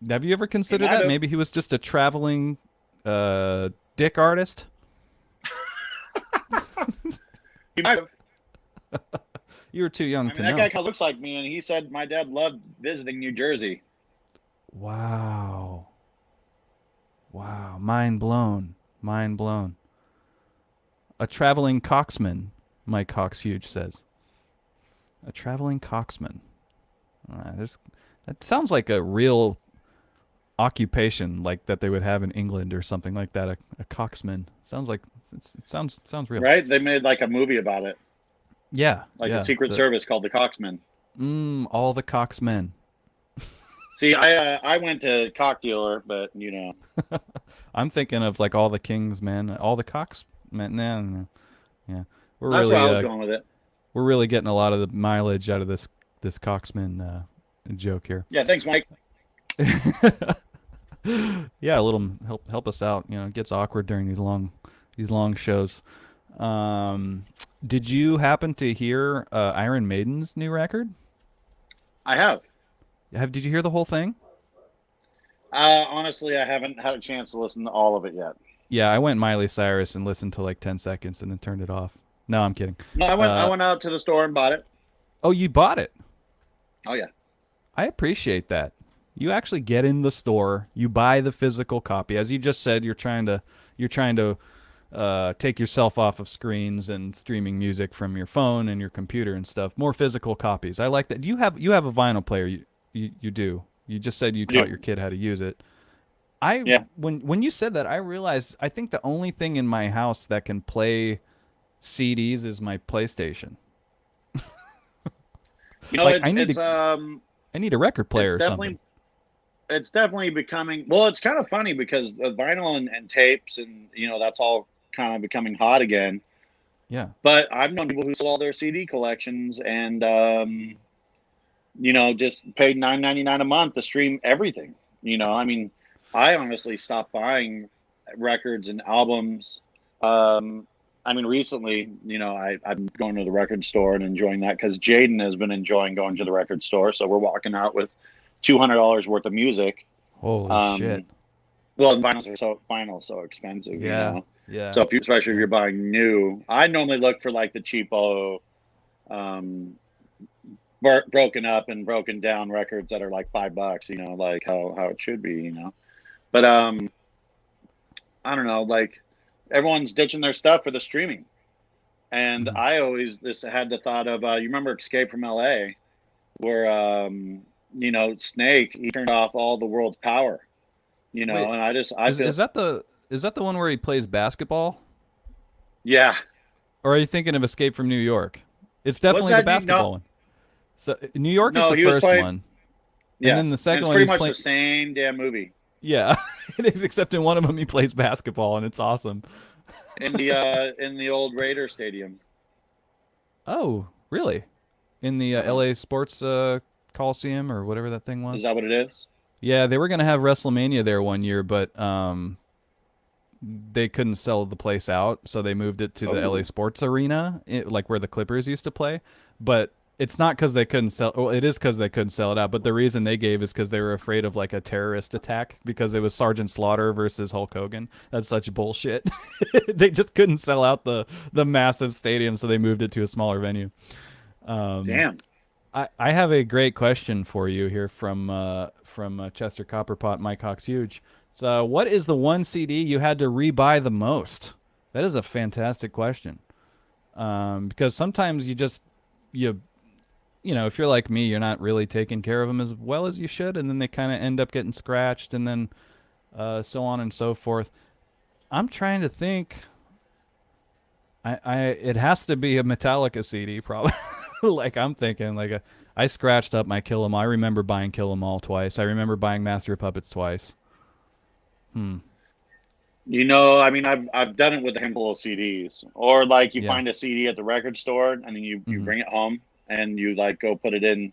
B: Have you ever considered that? Maybe he was just a traveling dick artist?
C: He might have.
B: You were too young to know.
C: That guy kind of looks like me, and he said my dad loved visiting New Jersey.
B: Wow. Wow. Mind blown. Mind blown. A traveling coxman, Mike Cox Huge says. A traveling coxman. That sounds like a real occupation, like that they would have in England or something like that. A coxman sounds like it sounds real,
C: right? They made like a movie about it.
B: Yeah,
C: like the Secret Service called the Coxmen.
B: All the Coxmen.
C: See, I went to cock dealer, but you know,
B: I'm thinking of like all the Kings, man, all the Coxmen. No. Yeah,
C: that's where I was going with it.
B: We're really getting a lot of the mileage out of this Coxman joke here.
C: Yeah, thanks, Mike.
B: Yeah, a little help us out. You know, it gets awkward during these long shows. Did you happen to hear Iron Maiden's new record?
C: I have.
B: Did you hear the whole thing?
C: Honestly, I haven't had a chance to listen to all of it yet.
B: Yeah, I went Miley Cyrus and listened to like 10 seconds and then turned it off. No, I'm kidding.
C: No, I went out to the store and bought it.
B: Oh, you bought it?
C: Oh yeah.
B: I appreciate that. You actually get in the store, you buy the physical copy. As you just said, you're trying to take yourself off of screens and streaming music from your phone and your computer and stuff. More physical copies. I like that. Do you have a vinyl player? You do. You just said you taught your kid how to use it. When you said that, I realized I think the only thing in my house that can play CDs is my PlayStation.
C: You know,
B: like, I need a record player or something.
C: It's definitely becoming, well, it's kind of funny because the vinyl and tapes and, you know, that's all kind of becoming hot again.
B: Yeah.
C: But I've known people who sell all their CD collections and, you know, just paid $9.99 a month to stream everything. You know, I mean, I honestly stopped buying records and albums. I mean, recently, you know, I'm going to the record store and enjoying that because Jaden has been enjoying going to the record store. So we're walking out with $200 worth of music.
B: Holy shit!
C: Well, vinyl's so expensive.
B: Yeah,
C: you know?
B: Yeah.
C: So especially if you're buying new, I normally look for like the cheapo, broken up and broken down records that are like $5. You know, like how it should be. You know, but I don't know, like. Everyone's ditching their stuff for the streaming. And I always had the thought of, you remember Escape from LA, where, you know, Snake, he turned off all the world's power, you know, and
B: is that the one where he plays basketball?
C: Yeah.
B: Or are you thinking of Escape from New York? It's definitely the basketball one. So New York is the first one.
C: Yeah.
B: And then the second one
C: is pretty much the same damn movie.
B: Yeah, it is, except in one of them he plays basketball, and it's awesome.
C: In the old Raider Stadium.
B: Oh, really? In the LA Sports Coliseum or whatever that thing was?
C: Is that what it is?
B: Yeah, they were going to have WrestleMania there one year, but they couldn't sell the place out, so they moved it to the LA Sports Arena, like where the Clippers used to play. But it's not because they couldn't sell. Well, it is because they couldn't sell it out. But the reason they gave is because they were afraid of like a terrorist attack because it was Sergeant Slaughter versus Hulk Hogan. That's such bullshit. They just couldn't sell out the massive stadium, so they moved it to a smaller venue.
C: Damn.
B: I have a great question for you here from Chester Copperpot, Mike Hawks Huge. So, what is the one CD you had to rebuy the most? That is a fantastic question. Because sometimes you know, if you're like me, you're not really taking care of them as well as you should, and then they kind of end up getting scratched, and then so on and so forth. I'm trying to think. It has to be a Metallica CD, probably. Like I'm thinking, like I scratched up my Kill 'Em All. I remember buying Kill 'Em All twice. I remember buying Master of Puppets twice.
C: You know, I mean, I've done it with a handful of CDs, or like you find a CD at the record store, and then you bring it home, and you like go put it in.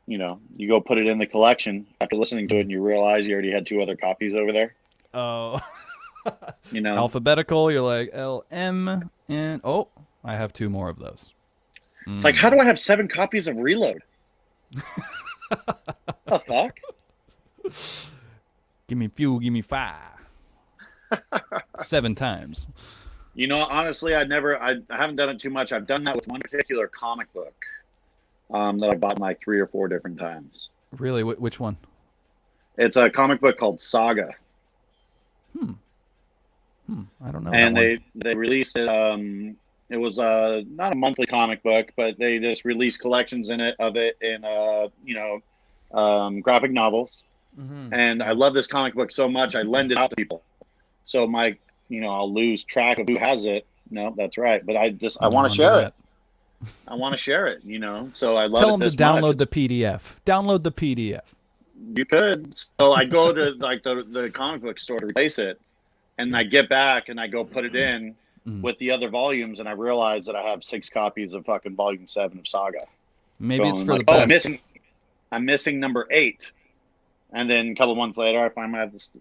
C: You know, you go put it in the collection after listening to it, and you realize you already had 2 other copies over there.
B: Oh.
C: You know,
B: Alphabetical. You're like LM and I have 2 more of those.
C: It's like, how do I have 7 copies of Reload? The fuck?
B: Give me few, give me 5. 7 times.
C: You know, honestly, I haven't done it too much. I've done that with one particular comic book that I bought like 3 or 4 different times.
B: Really? Which one?
C: It's a comic book called Saga.
B: I don't know.
C: And they released it. It was not a monthly comic book, but they just released collections of it in graphic novels.
B: Mm-hmm.
C: And I love this comic book so much, I lend it out to people. So I'll lose track of who has it. No, that's right. But I want to share it. I want to share it, you know. So I love
B: Tell
C: it
B: them
C: this
B: to download
C: much.
B: the PDF. Download the PDF.
C: You could. So I go to like the comic book store to replace it, and I get back and I go put it in with the other volumes, and I realize that I have 6 copies of fucking volume 7 of Saga.
B: Maybe it's for the best.
C: I'm missing number 8. And then a couple of months later, I find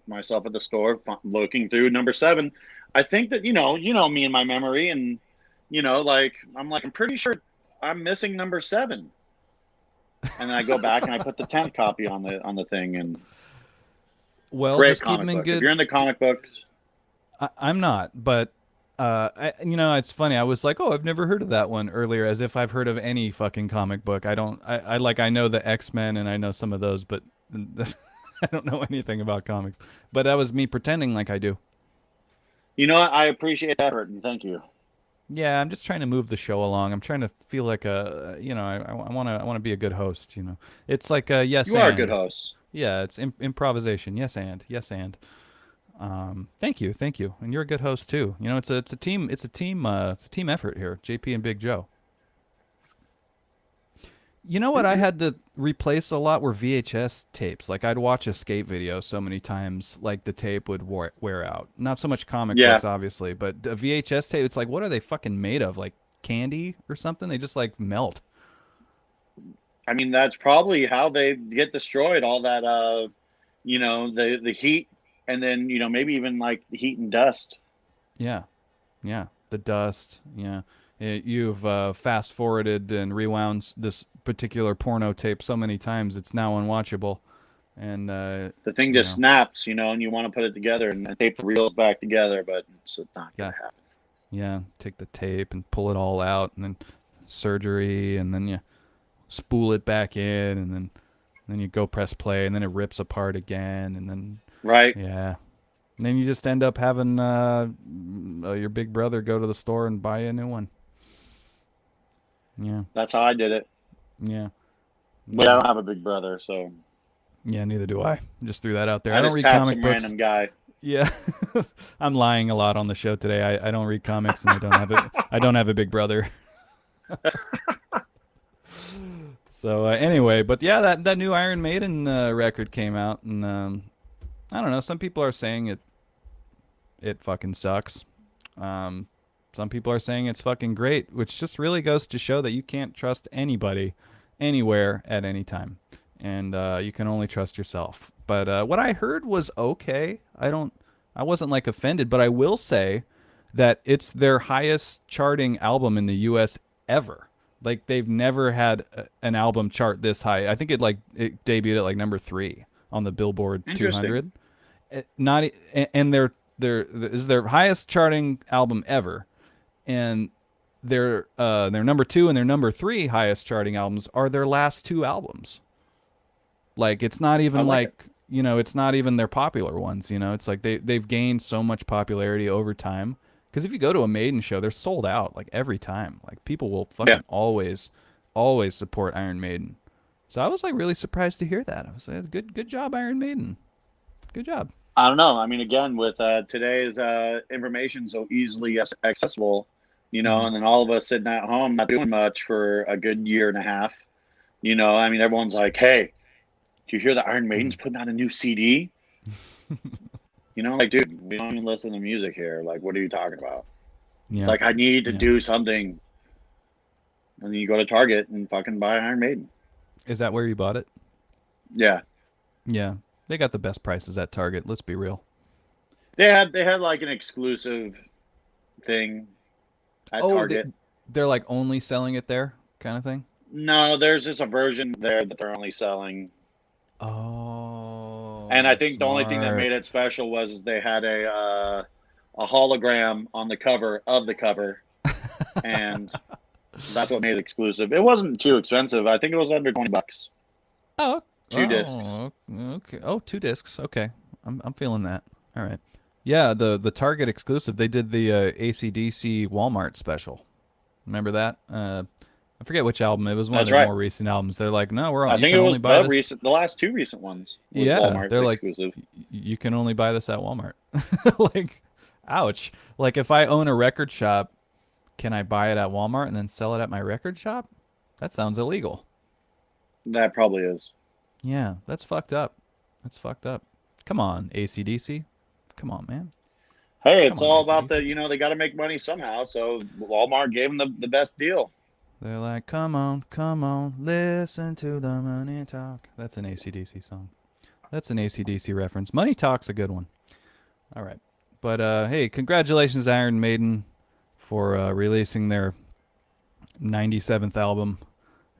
C: myself at the store looking through number 7. I think that, you know me and my memory, and, you know, like, I'm pretty sure I'm missing number 7. And then I go back and I put the 10th copy on the thing. And great
B: just keep them in
C: book.
B: good.
C: If you're into comic books,
B: I'm not, but it's funny. I was like, oh, I've never heard of that one earlier, as if I've heard of any fucking comic book. I know the X-Men and I know some of those, but I don't know anything about comics. But that was me pretending like I do.
C: you know what? I appreciate that effort, and thank you.
B: Yeah, I'm just trying to move the show along. I'm trying to feel like I want to be a good host. You know, it's like yes.
C: You are a good host.
B: Yeah, it's improvisation. Yes, and thank you, and you're a good host too. You know, it's a team effort here. JP and Big Joe. You know what I had to replace a lot were VHS tapes. Like I'd watch a skate video so many times, like the tape would wear out. Not so much comic books, obviously, but a VHS tape. It's like, what are they fucking made of? Like candy or something? They just like melt.
C: I mean, that's probably how they get destroyed. All that, the heat, and then maybe even like the heat and dust.
B: Yeah, the dust. Yeah. You've fast forwarded and rewound this particular porno tape so many times it's now unwatchable, and the
C: thing just snaps, and you want to put it together and tape the reels back together, but it's not gonna happen.
B: Yeah, take the tape and pull it all out, and then surgery, and then you spool it back in, and then you go press play, and then it rips apart again, and then yeah. And then you just end up having your big brother go to the store and buy a new one. Yeah.
C: That's how I did it.
B: Yeah.
C: But I don't have a big brother, so.
B: Yeah, neither do I. Just threw that out there.
C: I
B: don't
C: just
B: read
C: tapped
B: comic
C: some
B: books.
C: random guy.
B: Yeah. I'm lying a lot on the show today. I don't read comics, and I don't have a big brother. So anyway, but yeah, that new Iron Maiden record came out, and I don't know. Some people are saying it fucking sucks. Some people are saying it's fucking great, which just really goes to show that you can't trust anybody, anywhere, at any time, and you can only trust yourself. But what I heard was okay. I don't I wasn't like offended, but I will say that it's their highest charting album in the U.S. ever. Like they've never had an album chart this high. I think it debuted at like number 3 on the Billboard 200. And this is their highest charting album ever, and their number 2 and their number 3 highest charting albums are their last 2 albums. Like it's not even it's not even their popular ones. It's like they've gained so much popularity over time. Because if you go to a Maiden show, they're sold out like every time. Like people will fucking always support Iron Maiden. So I was like really surprised to hear that. I was like, good job, Iron Maiden. Good job.
C: I don't know. I mean, again, with today's information so easily accessible, and then all of us sitting at home not doing much for a good year and a half. I mean, everyone's like, "Hey, do you hear that Iron Maiden's putting out a new CD?" Like, dude, we don't even listen to music here. Like, what are you talking about? Yeah. Like, I need to do something. And then you go to Target and fucking buy Iron Maiden.
B: Is that where you bought it?
C: Yeah.
B: Yeah. They got the best prices at Target. Let's be real.
C: They had like an exclusive thing at Target.
B: They're like only selling it there kind of thing?
C: No, there's just a version there that they're only selling.
B: Oh.
C: And I think the only thing that made it special was they had a hologram on the cover of the cover. And that's what made it exclusive. It wasn't too expensive. I think it was under $20.
B: Oh,
C: 2 discs.
B: Okay. Oh, 2 discs. Okay. I'm feeling that. All right. Yeah, the Target exclusive. They did the AC/DC Walmart special. Remember that? I forget which album. It was one of their more recent albums. They're like, no,
C: I think it was the last 2 recent ones.
B: Yeah,
C: Walmart
B: they're
C: exclusive.
B: Like, you can only buy this at Walmart. Like, ouch. Like, if I own a record shop, can I buy it at Walmart and then sell it at my record shop? That sounds illegal.
C: That probably is.
B: Yeah, that's fucked up. That's fucked up. Come on, AC/DC. Come on, man.
C: Hey, it's all about they got to make money somehow. So Walmart gave them the best deal.
B: They're like, come on, listen to the money talk. That's an AC/DC song. That's an AC/DC reference. Money Talk's a good one. All right. But, hey, congratulations to Iron Maiden for releasing their 97th album.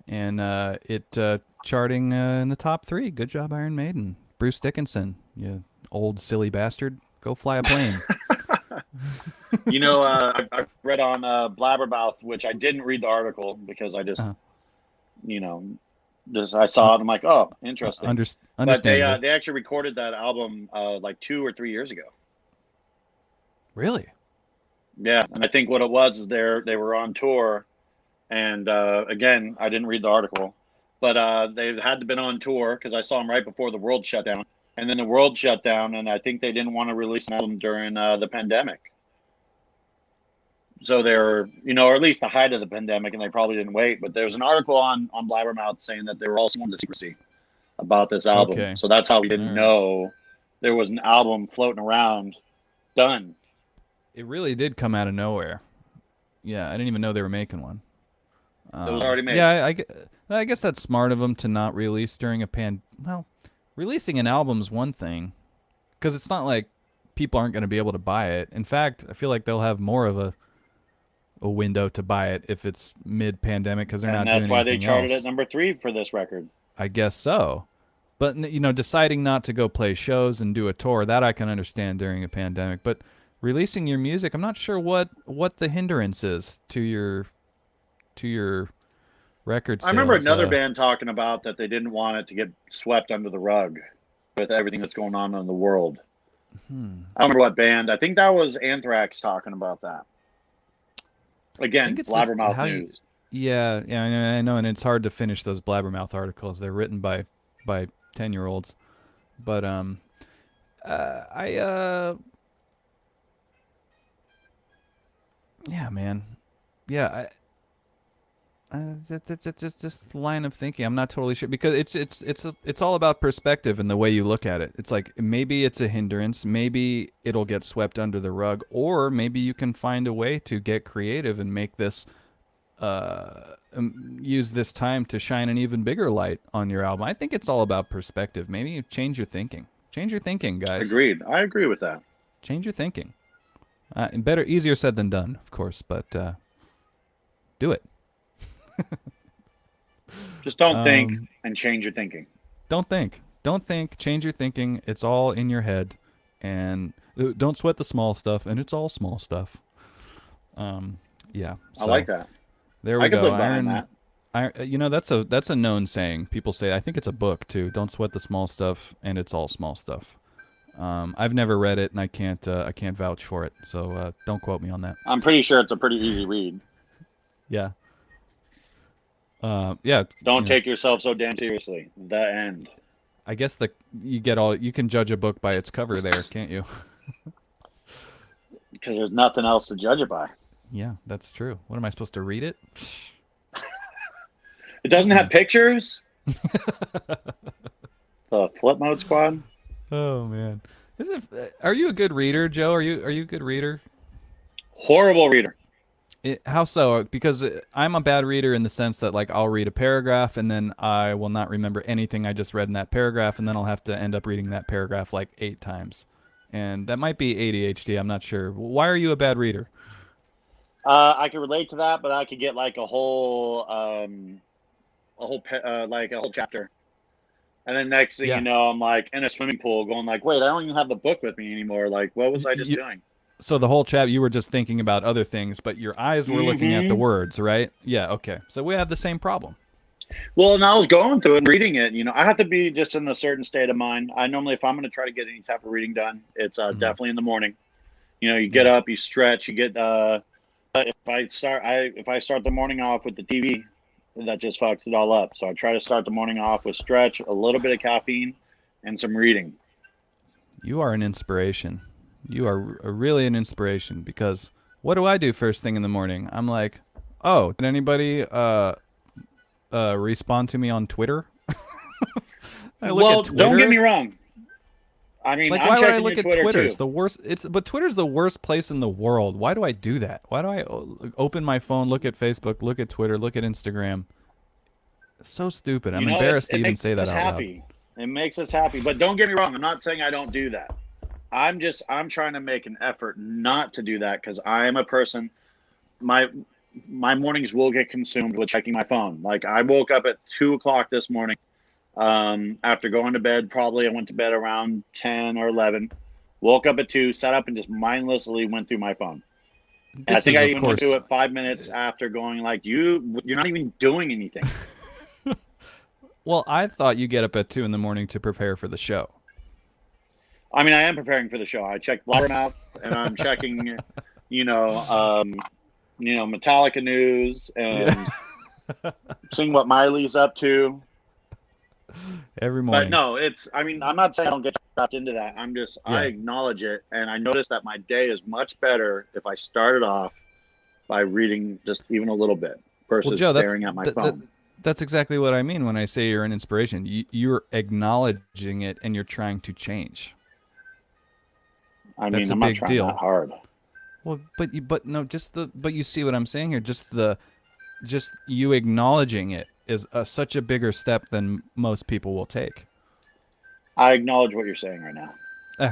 B: And it charting in the top 3. Good job, Iron Maiden. Bruce Dickinson, you old silly bastard. Go fly a plane.
C: I read on Blabbermouth, which I didn't read the article because I just, I saw it. I'm like, oh, interesting. But they actually recorded that album like 2 or 3 years ago.
B: Really?
C: Yeah, and I think what it was is they were on tour, and again, I didn't read the article, but they had to have been on tour because I saw them right before the world shut down. And then the world shut down, and I think they didn't want to release an album during the pandemic. So they were, or at least the height of the pandemic, and they probably didn't wait. But there was an article on Blabbermouth saying that they were also under secrecy about this album.
B: Okay.
C: So that's how we didn't know there was an album floating around done.
B: It really did come out of nowhere. Yeah, I didn't even know they were making one.
C: It was already made.
B: Yeah, I guess that's smart of them to not release during a Well, releasing an album's one thing, because it's not like people aren't going to be able to buy it. In fact, I feel like they'll have more of a window to buy it if it's mid-pandemic because they're not doing anything else.
C: And that's why they charted at number 3 for this record.
B: I guess so. But, deciding not to go play shows and do a tour, that I can understand during a pandemic. But releasing your music, I'm not sure what the hindrance is to your record sales.
C: I remember another band talking about that they didn't want it to get swept under the rug with everything that's going on in the world. I don't remember what band. I think that was Anthrax talking about that. Again, Blabbermouth News.
B: Yeah, I know, and it's hard to finish those Blabbermouth articles. They're written by 10-year-olds. But yeah, man. Yeah, that's just the line of thinking. I'm not totally sure because it's all about perspective and the way you look at it. It's like maybe it's a hindrance, maybe it'll get swept under the rug, or maybe you can find a way to get creative and make this use this time to shine an even bigger light on your album. I think it's all about perspective. Maybe you change your thinking. Change your thinking, guys.
C: Agreed. I agree with that.
B: Change your thinking. Easier said than done, of course, but do it.
C: Just don't think and change your thinking.
B: Don't think. Don't think. Change your thinking. It's all in your head. And don't sweat the small stuff, and it's all small stuff. Yeah. So
C: I like that.
B: There we
C: I
B: go.
C: could live behind that.
B: That's a known saying. People say, I think it's a book too. Don't sweat the small stuff, and it's all small stuff. I've never read it, and I can't vouch for it. So don't quote me on that.
C: I'm pretty sure it's a pretty easy read.
B: Yeah. Yeah.
C: Don't take yourself so damn seriously. The end.
B: I guess you can judge a book by its cover there, can't you?
C: Because there's nothing else to judge it by.
B: Yeah, that's true. What am I supposed to read it?
C: It doesn't have pictures. The Flip Mode Squad.
B: Oh man, are you a good reader, Joe? Are you a good reader?
C: Horrible reader.
B: How so? Because I'm a bad reader in the sense that like I'll read a paragraph and then I will not remember anything I just read in that paragraph, and then I'll have to end up reading that paragraph like 8 times, and that might be ADHD. I'm not sure. Why are you a bad reader?
C: I can relate to that, but I could get like a whole chapter, and then next thing you know, I'm like in a swimming pool, going like, "Wait, I don't even have the book with me anymore. Like, what was I just doing?"
B: So the whole chat, you were just thinking about other things, but your eyes were looking at the words, right? Yeah. Okay. So we have the same problem.
C: Well, and I was going through and reading it. I have to be just in a certain state of mind. I normally, if I'm going to try to get any type of reading done, it's definitely in the morning. You get up, you stretch, you get. If I start the morning off with the TV, that just fucks it all up. So I try to start the morning off with stretch, a little bit of caffeine, and some reading.
B: You are an inspiration. You are really an inspiration, because what do I do first thing in the morning? I'm like, oh, did anybody respond to me on Twitter?
C: Don't get me wrong. I mean,
B: like,
C: I'm
B: why would I
C: checking
B: look
C: your
B: at
C: Twitter
B: Twitter?
C: too.
B: It's the worst. But Twitter's the worst place in the world. Why do I do that? Why do I open my phone, look at Facebook, look at Twitter, look at Instagram? It's so stupid. I'm embarrassed to even say that out loud.
C: It makes us happy. But don't get me wrong. I'm not saying I don't do that. I'm trying to make an effort not to do that, because I am a person. My mornings will get consumed with checking my phone. Like, I woke up at 2:00 this morning. After going to bed, probably I went to bed around 10 or 11. Woke up at 2, sat up, and just mindlessly went through my phone. And I think I even went through it 5 minutes after, going like, you're not even doing anything.
B: Well, I thought you get up at 2 in the morning to prepare for the show.
C: I mean, I am preparing for the show. I checked Blabbermouth, and I'm checking, Metallica news, and seeing what Miley's up to.
B: Every morning.
C: But no, I'm not saying I don't get trapped into that. I acknowledge it, and I notice that my day is much better if I started off by reading just even a little bit versus
B: Joe,
C: staring at my phone.
B: That's exactly what I mean when I say you're an inspiration. You're acknowledging it, and you're trying to change.
C: I'm not trying that hard.
B: Well, but you see what I'm saying here. Just you acknowledging it is such a bigger step than most people will take.
C: I acknowledge what you're saying right now.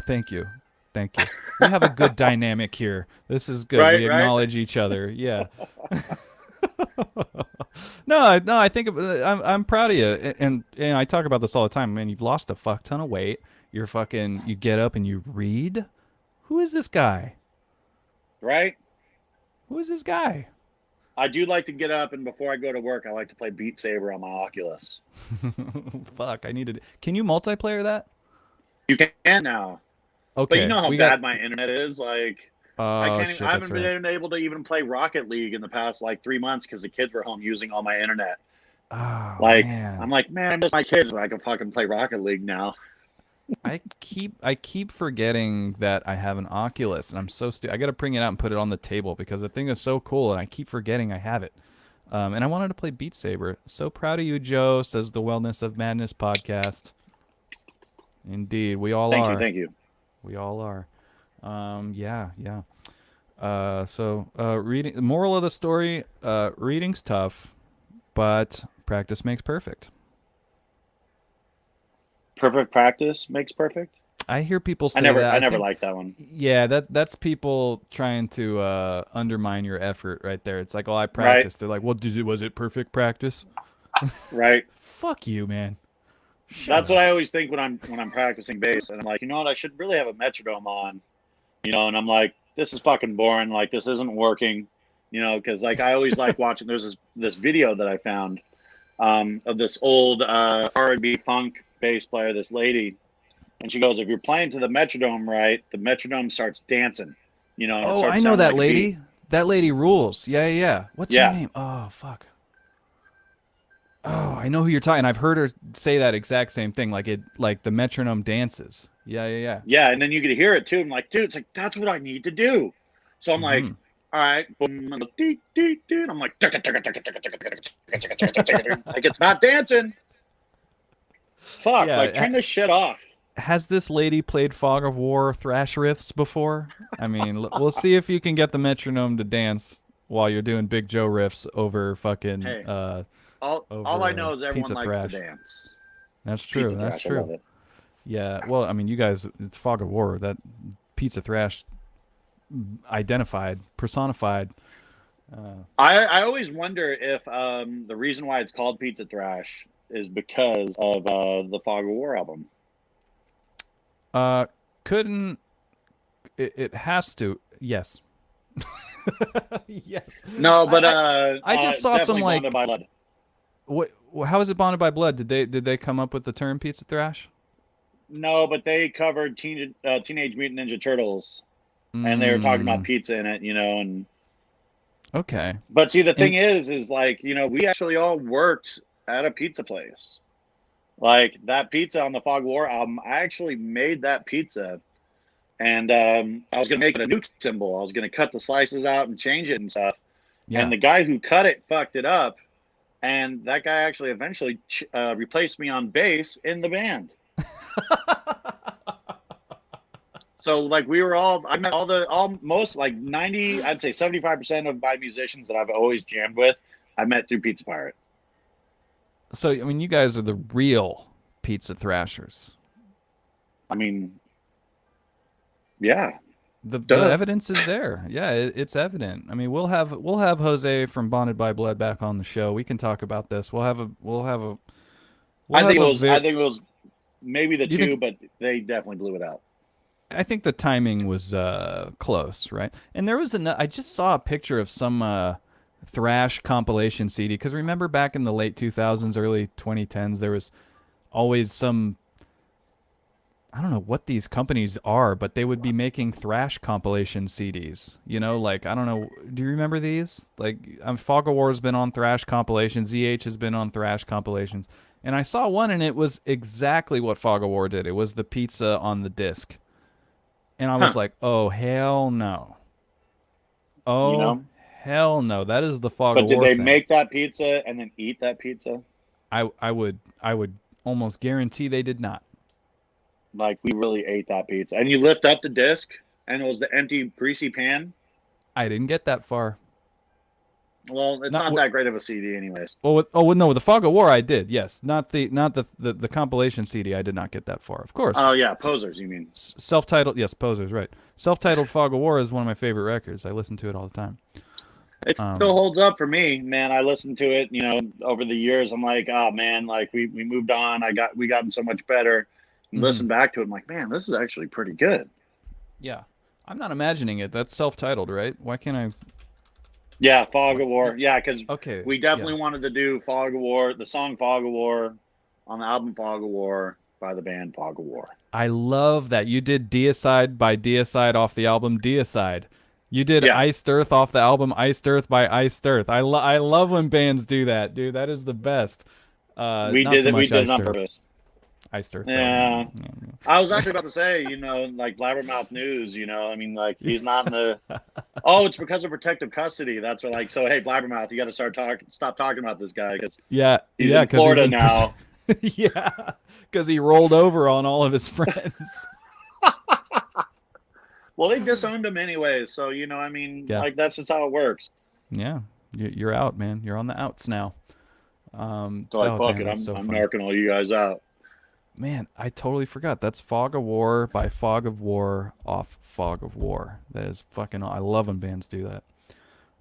B: Thank you. We have a good dynamic here. This is good.
C: Right,
B: we acknowledge each other. Yeah. No, I think I'm proud of you, and I talk about this all the time. Man, you've lost a fuck ton of weight. You get up and you read. Who is this guy?
C: Right?
B: Who is this guy?
C: I do like to get up, and before I go to work, I like to play Beat Saber on my Oculus.
B: Fuck, Can you multiplayer that?
C: You can now.
B: Okay.
C: But you know how bad my internet is? Like, I haven't been able to even play Rocket League in the past, like, 3 months because the kids were home using all my internet.
B: Oh,
C: like,
B: man.
C: I'm like, man, I miss my kids, but I can fucking play Rocket League now.
B: I keep forgetting that I have an Oculus, and I'm so stupid. I got to bring it out and put it on the table because the thing is so cool, and I keep forgetting I have it. And I wanted to play Beat Saber. So proud of you, Joe, says the Wellness of Madness podcast. Indeed, we all are.
C: Thank you.
B: We all are. Yeah. So reading. Moral of the story: reading's tough, but practice makes perfect.
C: Perfect practice makes perfect.
B: I hear people say
C: I never
B: think,
C: liked that one.
B: yeah, that's people trying to undermine your effort right there. It's like, oh, I
C: Right,
B: practiced. They're like, well, was it perfect practice?
C: right.
B: Fuck you, man. Shut
C: That's what
B: up.
C: I always think when I'm practicing bass, and I'm like, you know what, I should really have a metronome on, and I'm like, this is fucking boring. Like this isn't working, because like I always like watching. There's this video that I found of this old R&B funk bass player, this lady, and she goes, if you're playing to the metronome right, the metronome starts dancing, and it
B: Oh, I
C: starts
B: know
C: sounding
B: that
C: like a beat.
B: lady. That lady rules. Yeah, yeah, yeah. What's her
C: Yeah,
B: name? Oh, fuck. Oh, I know who you're talking. I've heard her say that exact same thing. Like the metronome dances. Yeah, yeah, yeah.
C: yeah, and then you could hear it too. I'm like, dude, it's like that's what I need to do. So I'm like,
B: Hmm.
C: all right, boom, and I'm like, like it's not dancing. Fuck, like
B: Yeah.
C: turn this shit off.
B: Has this lady played Fog of War thrash riffs before? I mean, we'll see if you can get the metronome to dance while you're doing Big Joe riffs over fucking
C: Hey, all I
B: over
C: know is everyone
B: pizza
C: likes to
B: thrash.
C: dance.
B: That's true.
C: Pizza
B: That's
C: thrash, I love
B: true.
C: it.
B: Yeah. Well, I mean, you guys, it's Fog of War. That pizza thrash identified, personified.
C: I always wonder if the reason why it's called Pizza Thrash is because of the Fog of War album.
B: Uh, couldn't it has to? Yes. Yes.
C: No, but
B: I just
C: it's
B: saw some
C: definitely
B: like
C: Bonded by Blood.
B: what? How is it bonded by blood? Did they come up with the term pizza thrash?
C: No, but they covered Teenage Mutant Ninja Turtles, and they were talking about
B: Mm,
C: pizza in it, and
B: okay.
C: but see, the
B: And
C: thing is like we actually all worked at a pizza place. Like that pizza on the Fog of War album, I actually made that pizza, and I was gonna make it a nuke symbol. I was gonna cut the slices out and change it and stuff. And
B: yeah.
C: the guy who cut it fucked it up, and that guy actually eventually replaced me on bass in the band. So like I met almost like 90, I'd say 75% of my musicians that I've always jammed with, I met through Pizza Pirate.
B: So I mean, you guys are the real pizza thrashers.
C: I mean, yeah,
B: The
C: duh.
B: evidence is there. Yeah, it's evident. I mean, we'll have Jose from Bonded by Blood back on the show. We can talk about this. We'll
C: I
B: have
C: think it
B: a
C: was I
B: very.
C: think it was maybe the
B: You
C: two,
B: think?
C: but they definitely blew it out.
B: I think the timing was close, right? And there was I just saw a picture of some thrash compilation CD because remember back in the late 2000s, early 2010s, there was always some. I don't know what these companies are, but they would be making thrash compilation CDs. Like I don't know. Do you remember these? Like Fog of War's been on thrash compilations. ZH has been on thrash compilations, and I saw one, and it was exactly what Fog of War did. It was the pizza on the disc, and I was
C: Huh.
B: like, oh hell no,
C: You
B: oh
C: know?
B: hell no, that is the Fog of
C: But did
B: War
C: they
B: thing.
C: make that pizza and then eat that pizza?
B: I would almost guarantee they did not.
C: Like we really ate that pizza. And you lift up the disc and it was the empty greasy pan.
B: I didn't get that far.
C: Well, it's
B: Not
C: not
B: what.
C: that great of a CD anyways.
B: No, with the Fog of War I did. Yes, not the compilation CD. I did not get that far. Of course,
C: Oh yeah, Posers, you mean.
B: self-titled. Yes, Posers. Right. Self-titled Fog of War is one of my favorite records. I listen to it all the time.
C: It still
B: Um,
C: holds up for me, man. I listened to it, over the years. I'm like, oh man, like we moved on. We gotten so much better. And
B: mhm.
C: listen back to it, I'm like, man, this is actually pretty good.
B: Yeah, I'm not imagining it. That's self-titled, right? Why can't I?
C: Yeah, Fog
B: What?
C: of War. Yeah, because
B: Okay.
C: we
B: Yeah.
C: definitely wanted to do Fog of War, the song Fog of War, on the album Fog of War by the band Fog of War.
B: I love that you did Deicide by Deicide off the album Deicide. You did
C: Yeah,
B: Iced Earth off the album Iced Earth by Iced Earth. I love when bands do that, dude. That is the best.
C: we
B: Not
C: did
B: so
C: it. We
B: much
C: did it
B: Iced
C: on
B: Earth.
C: purpose.
B: Iced Earth, though.
C: Yeah,
B: Yeah,
C: I was actually about to say, like Blabbermouth News. I mean, like he's not in the. Oh, it's because of protective custody. That's what, like. So hey, Blabbermouth, you got to stop talking about this guy because
B: yeah,
C: he's
B: yeah,
C: in
B: because he's
C: Florida
B: in prison.
C: now.
B: Yeah, because he rolled over on all of his friends.
C: Well, they disowned him anyways. So I mean,
B: Yeah,
C: like that's just how it works.
B: yeah. You're out, man. You're on the outs now.
C: So like,
B: Oh,
C: fuck
B: man,
C: it,
B: that's
C: I'm
B: so
C: I'm
B: funny.
C: narking all you guys out.
B: Man, I totally forgot. That's Fog of War by Fog of War off Fog of War. That is fucking. I love when bands do that.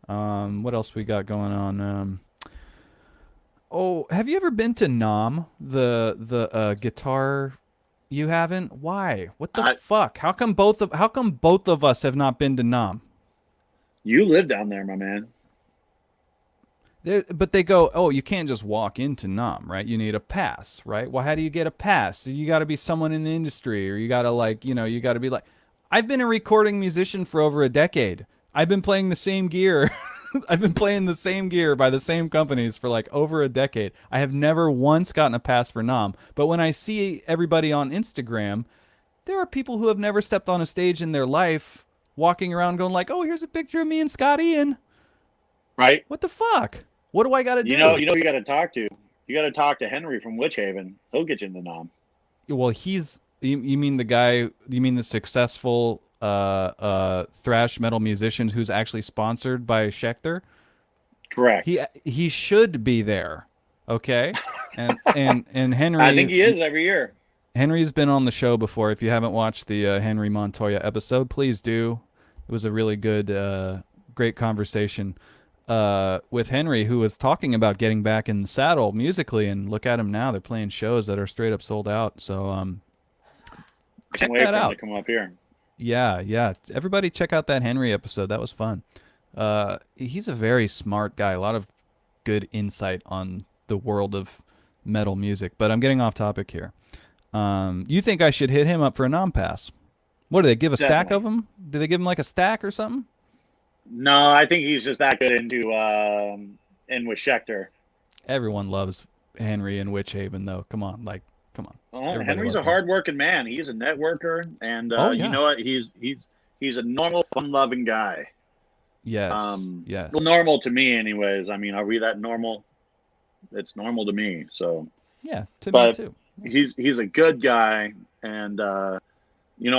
B: What else we got going on? Oh, have you ever been to Nam? The guitar. You haven't? Why? What the fuck? How come both of us have not been to Nam?
C: You live down there, my man.
B: But they go, oh, you can't just walk into Nam, right? You need a pass, right? Well, how do you get a pass? You got to be someone in the industry, or you got to you got to be like, I've been a recording musician for over a decade. I've been playing the same gear. I've been playing the same gear by the same companies for like over a decade. I have never once gotten a pass for Nam. But when I see everybody on Instagram, there are people who have never stepped on a stage in their life walking around going like, oh, here's a picture of me and Scott Ian.
C: Right.
B: What the fuck? What do I got to do?
C: You know, you got to talk to. You got to talk to Henry from Witch Haven. He'll get you in the Nam.
B: Well, you mean the guy? You mean the successful thrash metal musician who's actually sponsored by Schecter?
C: Correct.
B: He should be there. Okay. And Henry.
C: I think he is every year.
B: Henry's been on the show before. If you haven't watched the Henry Montoya episode, please do. It was a really good, great conversation. With Henry, who was talking about getting back in the saddle musically, and look at him now. They're playing shows that are straight up sold out. So check that out.
C: To come up here.
B: Yeah. Everybody check out that Henry episode. That was fun. He's a very smart guy. A lot of good insight on the world of metal music. But I'm getting off topic here. You think I should hit him up for a non-pass? What, do they give a stack of them? Do they give him like a stack or something?
C: No, I think he's just that good in with Schecter.
B: Everyone loves Henry and Witch Haven, though. Come on.
C: Well, Henry's a hard-working man. He's a networker, and you know what? He's a normal, fun-loving guy.
B: Yes. Yes.
C: Well, normal to me, anyways. I mean, are we that normal? It's normal to me. So.
B: Yeah, me too.
C: He's a good guy, and I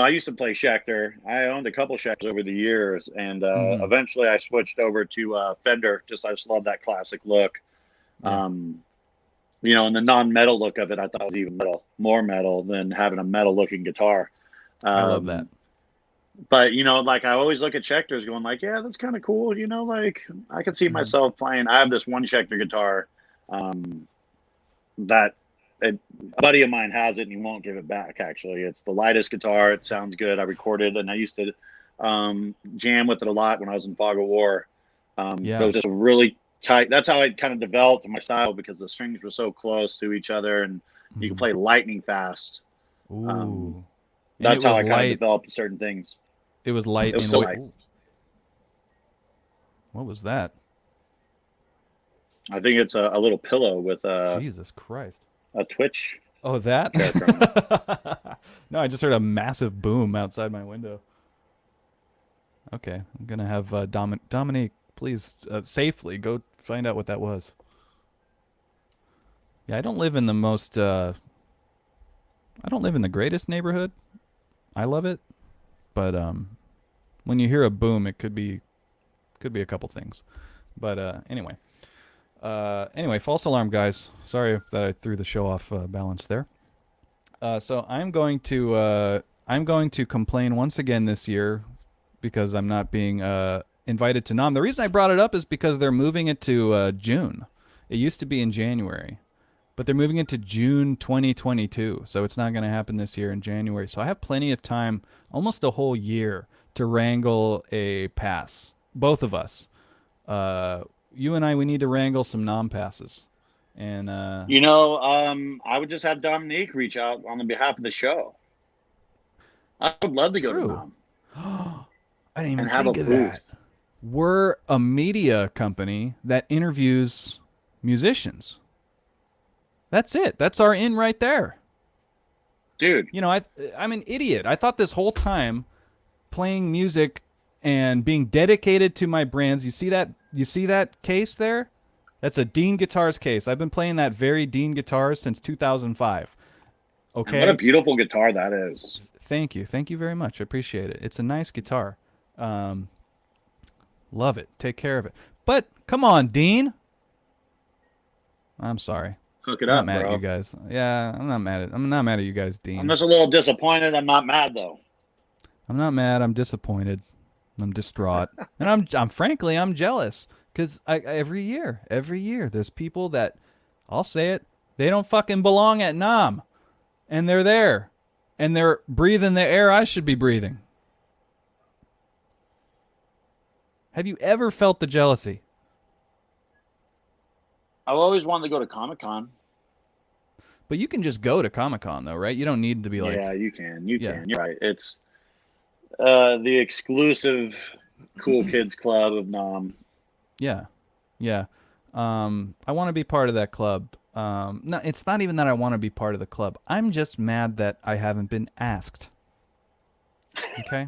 C: used to play Schecter. I owned a couple Schecters over the years, and eventually I switched over to Fender. I just love that classic look. Yeah. And the non-metal look of it, I thought was even more metal than having a metal-looking guitar.
B: I love that.
C: But I always look at Schecters, going like, yeah, that's kind of cool. I could see myself playing. I have this one Schecter guitar that. A buddy of mine has it, and he won't give it back. Actually, it's the lightest guitar. It sounds good. I recorded, and I used to jam with it a lot when I was in Fog of War. It was just a really tight. That's how I kind of developed my style, because the strings were so close to each other, and you can play lightning fast.
B: Ooh.
C: That's how I kind of developed certain things.
B: It was light.
C: It was so light.
B: What was that?
C: I think it's a little pillow with
B: Jesus Christ.
C: A Twitch.
B: Oh, that? No, I just heard a massive boom outside my window. Okay, I'm going to have Dominique, please safely go find out what that was. Yeah, I don't live in the most... I don't live in the greatest neighborhood. I love it. But when you hear a boom, it could be a couple things. But anyway... false alarm, guys. Sorry that I threw the show off balance there. So I'm going to complain once again this year because I'm not being invited to Nam. The reason I brought it up is because they're moving it to June. It used to be in January, but they're moving it to June 2022. So it's not going to happen this year in January. So I have plenty of time, almost a whole year, to wrangle a pass. Both of us. You and I, we need to wrangle some non-passes. And
C: I would just have Dominique reach out on the behalf of the show. I would love to go to Nam.
B: I didn't even think of that. We're a media company that interviews musicians. That's it. That's our in right there.
C: Dude.
B: I'm an idiot. I thought this whole time playing music and being dedicated to my brands. You see that case there? That's a Dean Guitars case. I've been playing that very Dean Guitars since 2005. Okay.
C: And what a beautiful guitar that is.
B: Thank you. Thank you very much. I appreciate it. It's a nice guitar. Love it. Take care of it. But come on, Dean. I'm sorry.
C: Hook it
B: I'm not
C: up,
B: mad
C: bro.
B: at you guys. Yeah, I'm not mad at you guys, Dean.
C: I'm just a little disappointed. I'm not mad though.
B: I'm not mad. I'm disappointed. I'm distraught, and I'm frankly I'm jealous because every year there's people that I'll say it, they don't fucking belong at Nam, and they're there, and they're breathing the air I should be breathing. Have you ever felt the jealousy?
C: I've always wanted to go to Comic-Con.
B: But you can just go to Comic-Con though, right? You don't need to be like.
C: Yeah, you can. You
B: Yeah.
C: can. You're right. It's the exclusive cool kids club of Nam.
B: Yeah, yeah. I want to be part of that club. No, it's not even that I want to be part of the club. I'm just mad that I haven't been asked. Okay.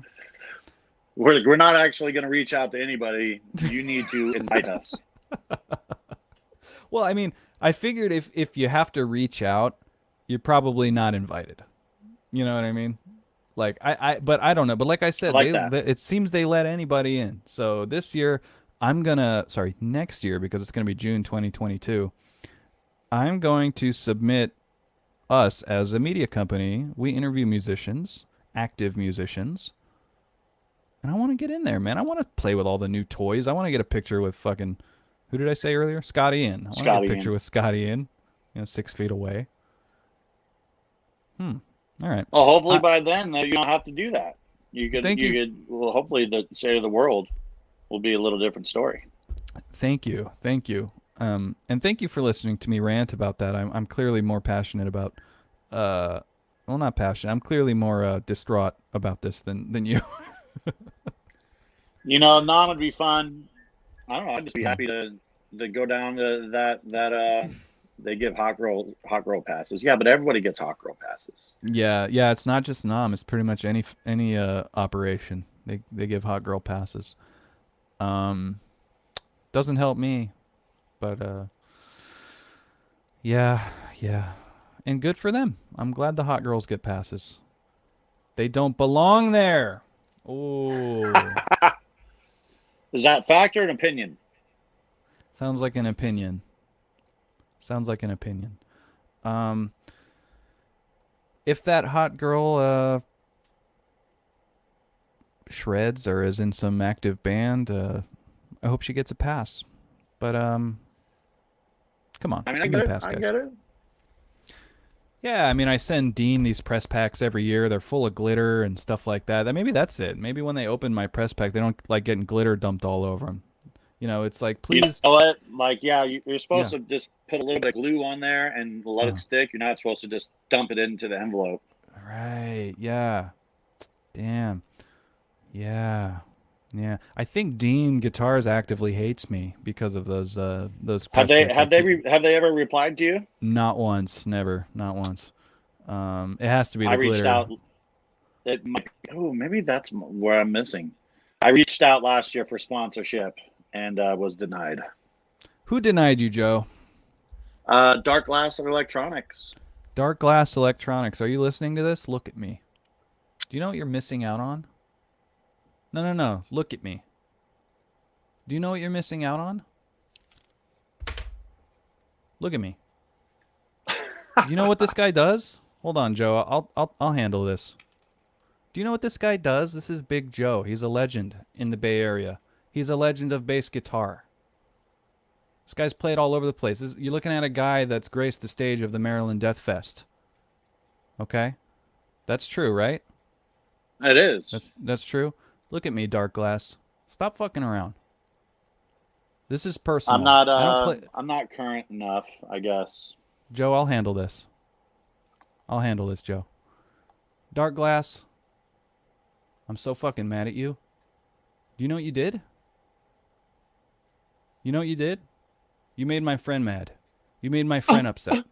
C: We're not actually going to reach out to anybody. You need to invite us.
B: Well, I mean, I figured if you have to reach out, you're probably not invited. You know what I mean? Like but I don't know. But like I said,
C: I like that.
B: it seems they let anybody in. So this year, next year, because it's gonna be June 2022. I'm going to submit us as a media company. We interview musicians, active musicians. And I want to get in there, man. I want to play with all the new toys. I want to get a picture with fucking, who did I say earlier? Scotty Ian. I want to get a picture with Scotty Ian, 6 feet away. All right.
C: Well, hopefully by then you don't have to do that. You could.
B: Thank you.
C: Well, hopefully the state of the world will be a little different story.
B: Thank you. And thank you for listening to me rant about that. I'm clearly more passionate about, well, not passionate. I'm clearly more distraught about this than you.
C: Nam would be fun. I don't know. I'd just be happy to go down to that they give hot girl passes. Yeah, but everybody gets hot girl passes.
B: Yeah. It's not just Nam. It's pretty much any operation. They give hot girl passes. Doesn't help me, but yeah, and good for them. I'm glad the hot girls get passes. They don't belong there. Oh.
C: Is that fact or an opinion?
B: Sounds like an opinion. If that hot girl shreds or is in some active band, I hope she gets a pass. But come on,
C: I mean,
B: give me a pass, guys.
C: I get it.
B: Yeah, I mean, I send Dean these press packs every year. They're full of glitter and stuff like that. Maybe that's it. Maybe when they open my press pack, they don't like getting glitter dumped all over them. It's like, please.
C: You know what? Like, yeah, you're supposed to just put a little bit of glue on there and let it stick. You're not supposed to just dump it into the envelope.
B: Right. Yeah. Damn. Yeah. I think Dean Guitars actively hates me because of those press packs.
C: Have they ever replied to you?
B: Not once. Never. Not once. It has to be the
C: I reached
B: glitter.
C: out. Maybe that's where I'm missing. I reached out last year for sponsorship and was denied.
B: Who denied you, Joe?
C: Dark Glass Electronics.
B: Dark Glass Electronics. Are you listening to this? Look at me. Do you know what you're missing out on? No. Look at me. Do you know what you're missing out on? Look at me. Do you know what this guy does? Hold on, Joe. I'll handle this. Do you know what this guy does? This is Big Joe. He's a legend in the Bay Area. He's a legend of bass guitar. This guy's played all over the place. You're looking at a guy that's graced the stage of the Maryland Death Fest. Okay? That's true, right?
C: It is.
B: That's true. Look at me, Dark Glass. Stop fucking around. This is personal.
C: I'm not current enough, I guess.
B: Joe, I'll handle this. Joe. Dark Glass. I'm so fucking mad at you. Do you know what you did? You made my friend mad. You made my friend upset.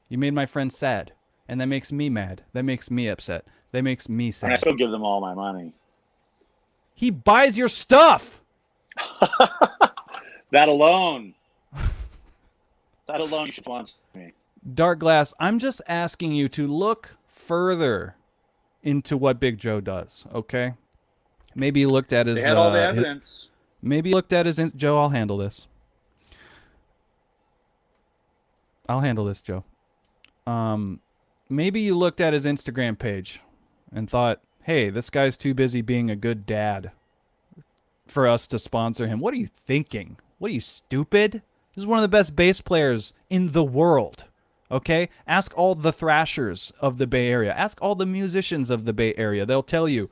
B: You made my friend sad. And that makes me mad. That makes me upset. That makes me sad.
C: And I still give them all my money.
B: He buys your stuff!
C: That alone you should sponsor me.
B: Dark Glass, I'm just asking you to look further into what Big Joe does, okay? Maybe he looked at his...
C: They had all the evidence.
B: Maybe he looked at his... Joe, I'll handle this. I'll handle this, Joe. Maybe you looked at his Instagram page and thought, hey, this guy's too busy being a good dad for us to sponsor him. What are you thinking? What are you, stupid? This is one of the best bass players in the world. Okay? Ask all the thrashers of the Bay Area. Ask all the musicians of the Bay Area. They'll tell you,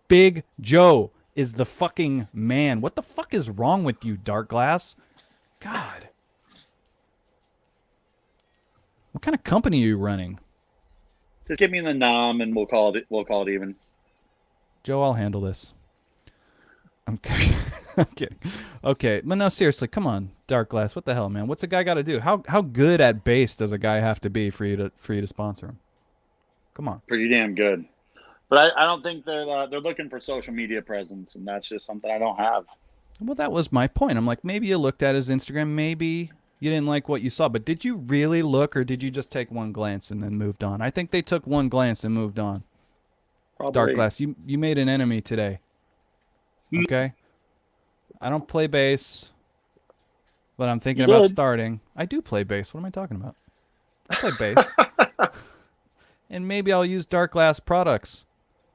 B: Big Joe is the fucking man. What the fuck is wrong with you, Dark Glass? God. What kind of company are you running?
C: Just give me the nom and we'll call it even.
B: Joe, I'll handle this. I'm kidding. I'm kidding. Okay, but no, seriously, come on, Dark Glass. What the hell, man? What's a guy got to do? How good at bass does a guy have to be for you to sponsor him? Come on.
C: Pretty damn good. But I don't think that they're looking for social media presence, and that's just something I don't have.
B: Well, that was my point. I'm like, maybe you looked at his Instagram, maybe you didn't like what you saw, but did you really look, or did you just take one glance and then moved on? I think they took one glance and moved on.
C: Probably.
B: Dark Glass, you made an enemy today. Okay? I don't play bass, but I'm thinking about starting. I do play bass. What am I talking about? I play bass. And maybe I'll use Dark Glass products.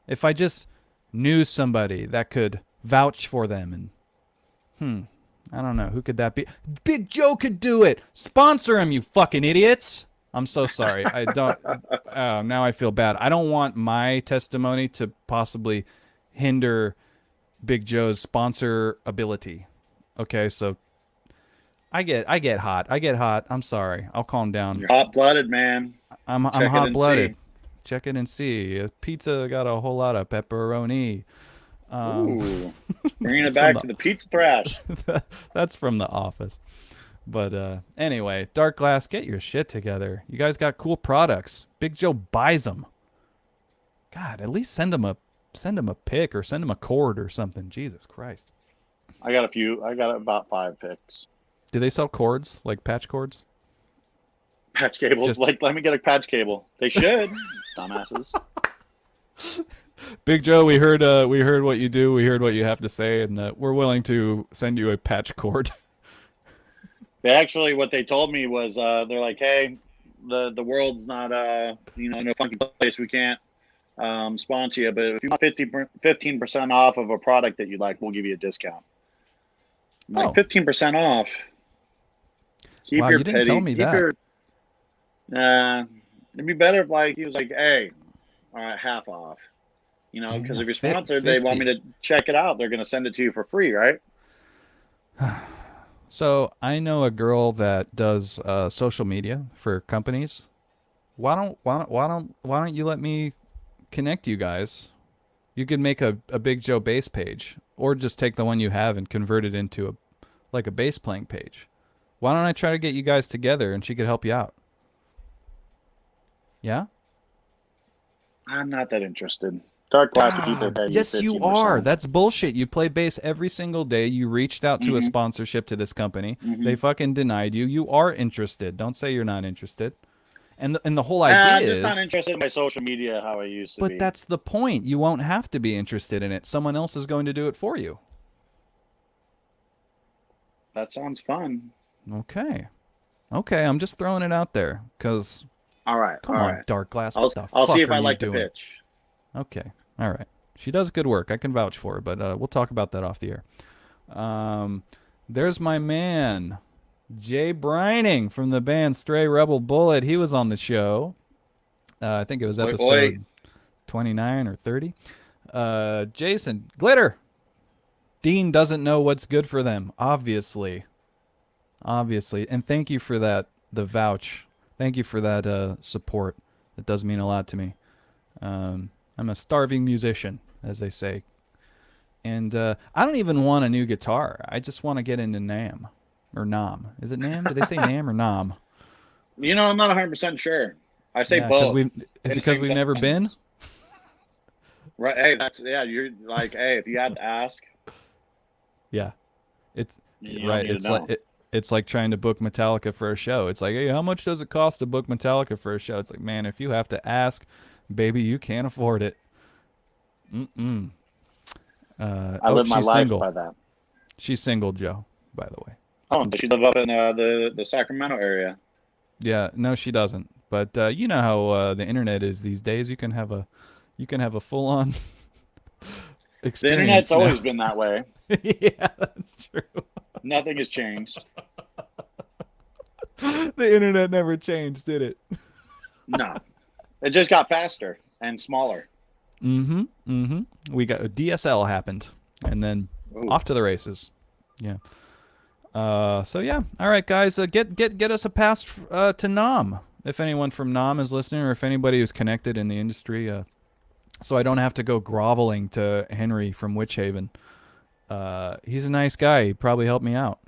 B: If I just knew somebody that could vouch for them and I don't know, who could that be? Big Joe could do it. Sponsor him, you fucking idiots. I'm so sorry. I don't now I feel bad. I don't want my testimony to possibly hinder Big Joe's sponsor ability. Okay, so I get hot. I'm sorry. I'll calm down.
C: You're hot-blooded, man.
B: I'm hot-blooded. Check it and see. Pizza got a whole lot of pepperoni.
C: Ooh, bringing it back to the pizza thrash.
B: That's from The Office. But anyway, Dark Glass, get your shit together. You guys got cool products. Big Joe buys them. God, at least send him a pic or send him a cord or something. Jesus Christ.
C: I got a few. I got about 5 pics.
B: Do they sell cords, like patch cords?
C: Patch cables. Like, let me get a patch cable. They should. Dumbasses.
B: Big Joe, we heard what you do. We heard what you have to say, and we're willing to send you a patch cord.
C: They actually, what they told me was, they're like, hey, the world's not, no funky place. We can't sponsor you, but if you want 15% off of a product that you like, we'll give you a discount. I'm like, 15% off. Keep
B: wow,
C: your
B: you didn't tell me that.
C: It'd be better if, like, he was like, hey, all right, half off. Because if you're sponsored, they want me to check it out. They're going to send it to you for free, right?
B: So I know a girl that does social media for companies. Why don't you let me connect you guys? You could make a Big Joe bass page, or just take the one you have and convert it into a bass playing page. Why don't I try to get you guys together and she could help you out? Yeah?
C: I'm not that interested. Dark Glass would keep their pay.
B: Yes, you are. That's bullshit. You play bass every single day. You reached out to a sponsorship to this company. They fucking denied you. You are interested. Don't say you're not interested. And the whole idea is...
C: I'm just not interested in my social media how I used to be.
B: But that's the point. You won't have to be interested in it. Someone else is going to do it for you.
C: That sounds fun.
B: Okay. I'm just throwing it out there because...
C: All right.
B: Come on, Dark Glass.
C: I'll see if I like the pitch.
B: Okay. All right. She does good work. I can vouch for her, but we'll talk about that off the air. There's my man, Jay Brining from the band Stray Rebel Bullet. He was on the show. I think it was episode 29 or 30. Jason, Glitter. Dean doesn't know what's good for them, obviously. And thank you for that, the vouch. Thank you for that support. It does mean a lot to me. I'm a starving musician, as they say. And I don't even want a new guitar. I just want to get into NAM. Or NAM. Is it NAM? Do they say NAM or NAM?
C: I'm not 100% sure. I say both.
B: Is it because we've never been?
C: Right. Hey, you're like, hey, if you had to ask.
B: Yeah. It's like trying to book Metallica for a show. It's like, hey, how much does it cost to book Metallica for a show? It's like, man, if you have to ask, baby, you can't afford it.
C: I live my life by that.
B: She's single, Joe, by the way.
C: Oh, does she live up in the Sacramento area?
B: Yeah, no, she doesn't. But you know how the internet is these days. You can have a full on
C: The internet's
B: experience
C: always
B: now.
C: been that way.
B: Yeah, that's true.
C: Nothing has changed.
B: The internet never changed, did it?
C: No, it just got faster and smaller.
B: Mm-hmm. Mm-hmm. We got DSL happened, and then
C: Ooh.
B: off to the races. Yeah. So yeah. All right, guys. Get us a pass to Nam. If anyone from Nam is listening, or if anybody who's connected in the industry, so I don't have to go groveling to Henry from Witch Haven. He's a nice guy. He'd probably help me out.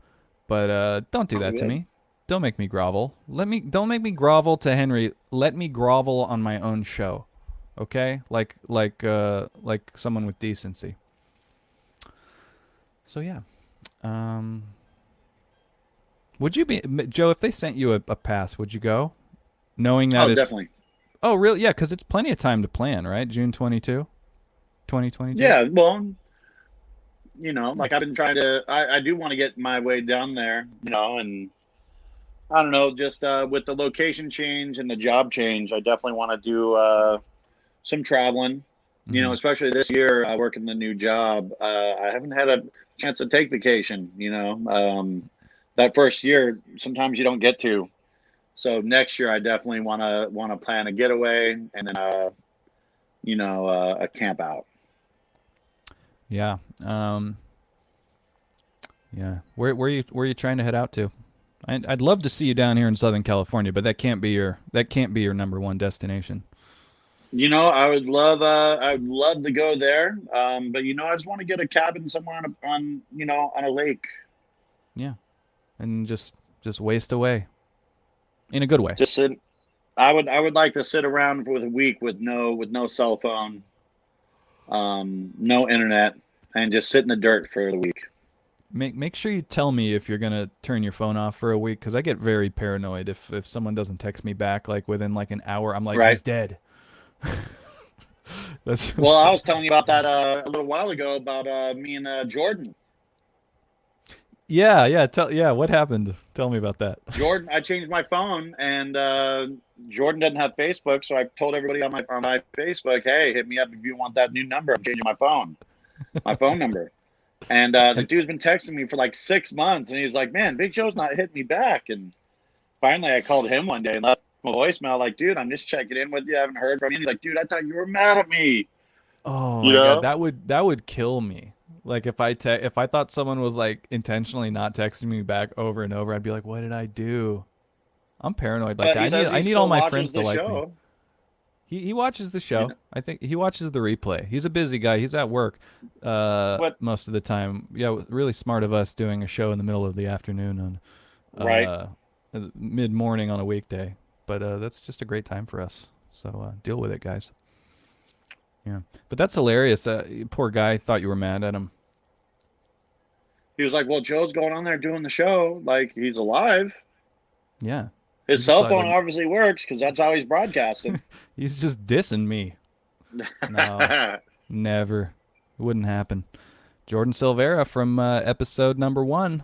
B: But don't do that to
C: Good.
B: me. Don't make me grovel. Don't make me grovel to Henry. Let me grovel on my own show. Okay? Like someone with decency. So yeah. Would you be Joe, if they sent you a pass, would you go? Knowing that
C: Oh,
B: it's
C: definitely.
B: Oh, really? Yeah, cuz it's plenty of time to plan, right? June 22, 2022.
C: Yeah. Well,
B: Yeah.
C: like I've been trying to. I do want to get my way down there. And I don't know, just with the location change and the job change, I definitely want to do some traveling.
B: Mhm.
C: Especially this year, working the new job. I haven't had a chance to take vacation. That first year, sometimes you don't get to. So next year, I definitely want to plan a getaway and then a camp out.
B: Yeah. Yeah. Where you trying to head out to? I'd love to see you down here in Southern California, but that can't be your number one destination.
C: I would love to go there. But I just want to get a cabin somewhere on a lake.
B: Yeah. And just waste away in a good way.
C: Just sit. I would like to sit around for a week with no cell phone, no internet, and just sit in the dirt for the week.
B: Make sure you tell me if you're gonna turn your phone off for a week, because I get very paranoid if someone doesn't text me back like within like an hour. I'm like,
C: Right.
B: he's dead. That's
C: Well, I was telling you about that a little while ago about me and Jordan.
B: yeah. What happened? Tell me about that.
C: Jordan, I changed my phone, and Jordan doesn't have Facebook, so I told everybody on my Facebook, "Hey, hit me up if you want that new number. I'm changing my phone number." And the
B: And
C: dude's been texting me for like 6 months, and he's like, "Man, Big Joe's not hitting me back." And finally, I called him one day and left him a voicemail, like, "Dude, I'm just checking in with you. I haven't heard from you." And he's like, "Dude, I thought you were mad at me."
B: oh
C: You
B: my god,
C: know?
B: that would kill me. Like if I thought someone was like intentionally not texting me back over and over, I'd be like, what did I do? I'm paranoid like
C: But
B: that.
C: he says
B: I
C: he
B: need all
C: still
B: my
C: watches
B: friends to
C: the
B: like me.
C: show.
B: He watches the
C: You
B: show.
C: know
B: I think he watches the replay. He's a busy guy. He's at work
C: what?
B: most of the time. Yeah, really smart of us doing a show in the middle of the afternoon on
C: Right.
B: mid morning on a weekday. But that's just a great time for us. So deal with it, guys. Yeah, but that's hilarious. Poor guy thought you were mad at him.
C: He was like, "Well, Joe's going on there doing the show. Like he's alive.
B: Yeah, he
C: His
B: just
C: cell
B: thought
C: phone
B: like
C: obviously works because that's how he's broadcasting."
B: he's just dissing me. No, never. It wouldn't happen. Jordan Silvera from episode number 1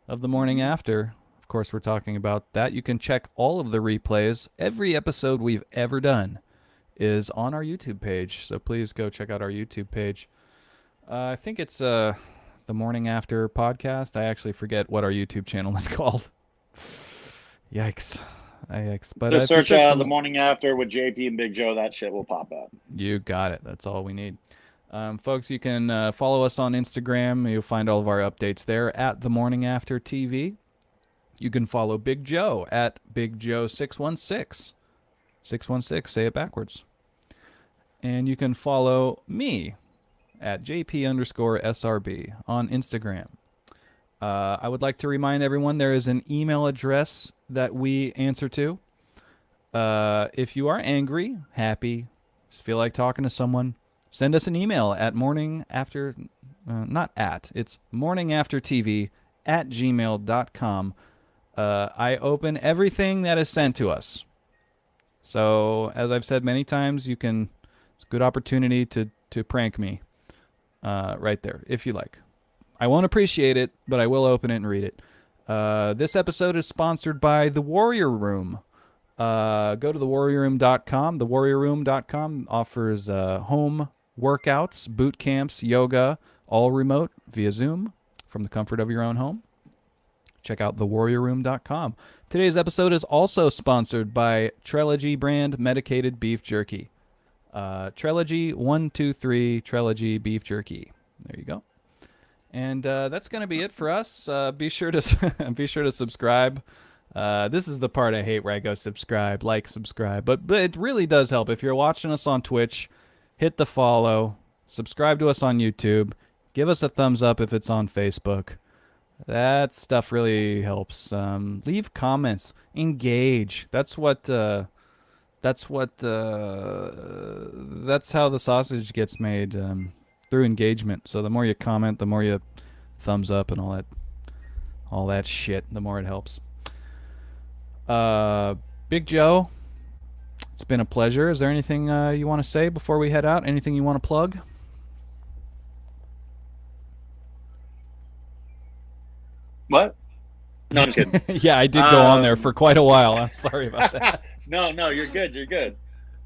B: of The Morning After. Of course, we're talking about that. You can check all of the replays. Every episode we've ever done is on our YouTube page. So please go check out our YouTube page. I think it's The Morning After podcast. I actually forget what our YouTube channel is called. Yikes. Yikes. But
C: Just
B: if you
C: search
B: search
C: the morning after with JP and Big Joe. That shit will pop up.
B: You got it. That's all we need. Folks, you can follow us on Instagram. You'll find all of our updates there at The Morning After TV. You can follow Big Joe at Big Joe 616. 616, say it backwards. And you can follow me at JP_SRB on Instagram. I would like to remind everyone there is an email address that we answer to. If you are angry, happy, just feel like talking to someone, send us an email at it's morningaftertv@gmail.com. I open everything that is sent to us. So, as I've said many times, it's a good opportunity to prank me right there, if you like. I won't appreciate it, but I will open it and read it. This episode is sponsored by The Warrior Room. Go to thewarriorroom.com. Thewarriorroom.com offers home workouts, boot camps, yoga, all remote via Zoom from the comfort of your own home. Check out thewarriorroom.com. Today's episode is also sponsored by Trilogy brand medicated beef jerky. Trilogy 123 Trilogy beef jerky. There you go. And that's going to be it for us. Be sure to subscribe. This is the part I hate, where I go subscribe, like, subscribe. But it really does help. If you're watching us on Twitch, hit the follow, subscribe to us on YouTube, give us a thumbs up if it's on Facebook. That stuff really helps. Leave comments, engage. That's how the sausage gets made, through engagement. So the more you comment, the more you thumbs up and all that shit, the more it helps. Big Joe, it's been a pleasure. Is there anything you want to say before we head out? Anything you want to plug?
C: What? No, I'm just kidding.
B: Yeah, I did go on there for quite a while. I'm sorry about that.
C: No, you're good. You're good.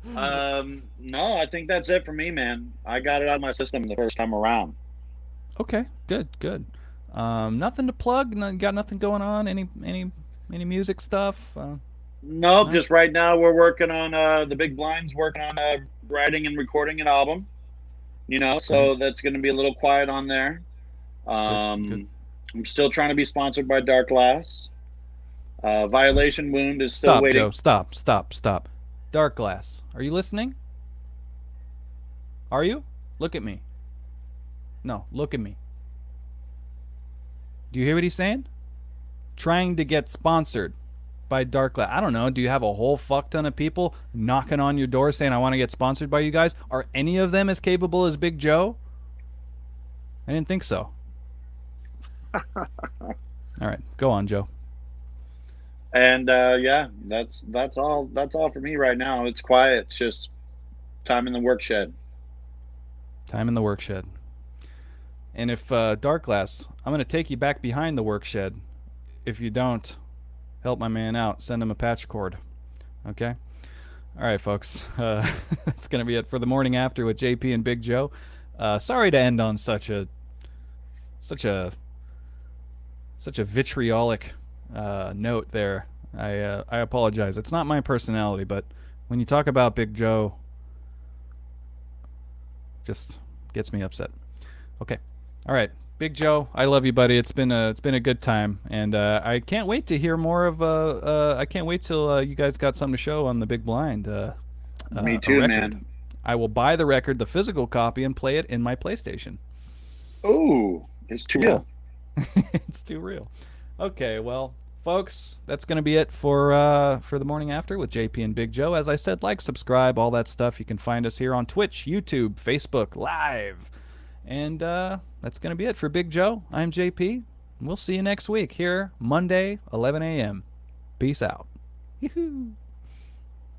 C: No, I think that's it for me, man. I got it out of my system the first time around.
B: Okay, good. Nothing to plug. Got nothing going on. Any music stuff?
C: Nope.
B: No?
C: Just right now we're working on the Big Blind's working on writing and recording an album. So that's going to be a little quiet on there.
B: Good.
C: I'm still trying to be sponsored by Dark Glass. Violation Wound is still waiting.
B: Joe, stop. Dark Glass, are you listening? Are you? Look at me. No, look at me. Do you hear what he's saying? Trying to get sponsored by Dark Glass. I don't know. Do you have a whole fuck ton of people knocking on your door saying, I want to get sponsored by you guys? Are any of them as capable as Big Joe? I didn't think so. All right, go on, Joe.
C: And yeah, that's all for me right now. It's quiet. It's just time in the work shed. And if Dark Glass, I'm going to take you back behind the work shed. If you don't help my man out, send him a patch cord. Okay? All right, folks. That's going to be it for the morning after with JP and Big Joe. Sorry to end on such a vitriolic note there. I apologize. It's not my personality, but when you talk about Big Joe, just gets me upset. Okay. All right. Big Joe, I love you, buddy. It's been a good time, and I can't wait to hear more of. I can't wait till you guys got something to show on the Big Blind. Me too, man.
B: I will buy the record, the physical copy, and play it in my PlayStation.
C: Ooh, it's too real.
B: It's too real. Okay, well, folks, that's going to be it for the morning after with JP and Big Joe. As I said, like, subscribe, all that stuff. You can find us here on Twitch, YouTube, Facebook, live. And that's going to be it for Big Joe. I'm JP. We'll see you next week here, Monday, 11 a.m. Peace out. Yoo-hoo.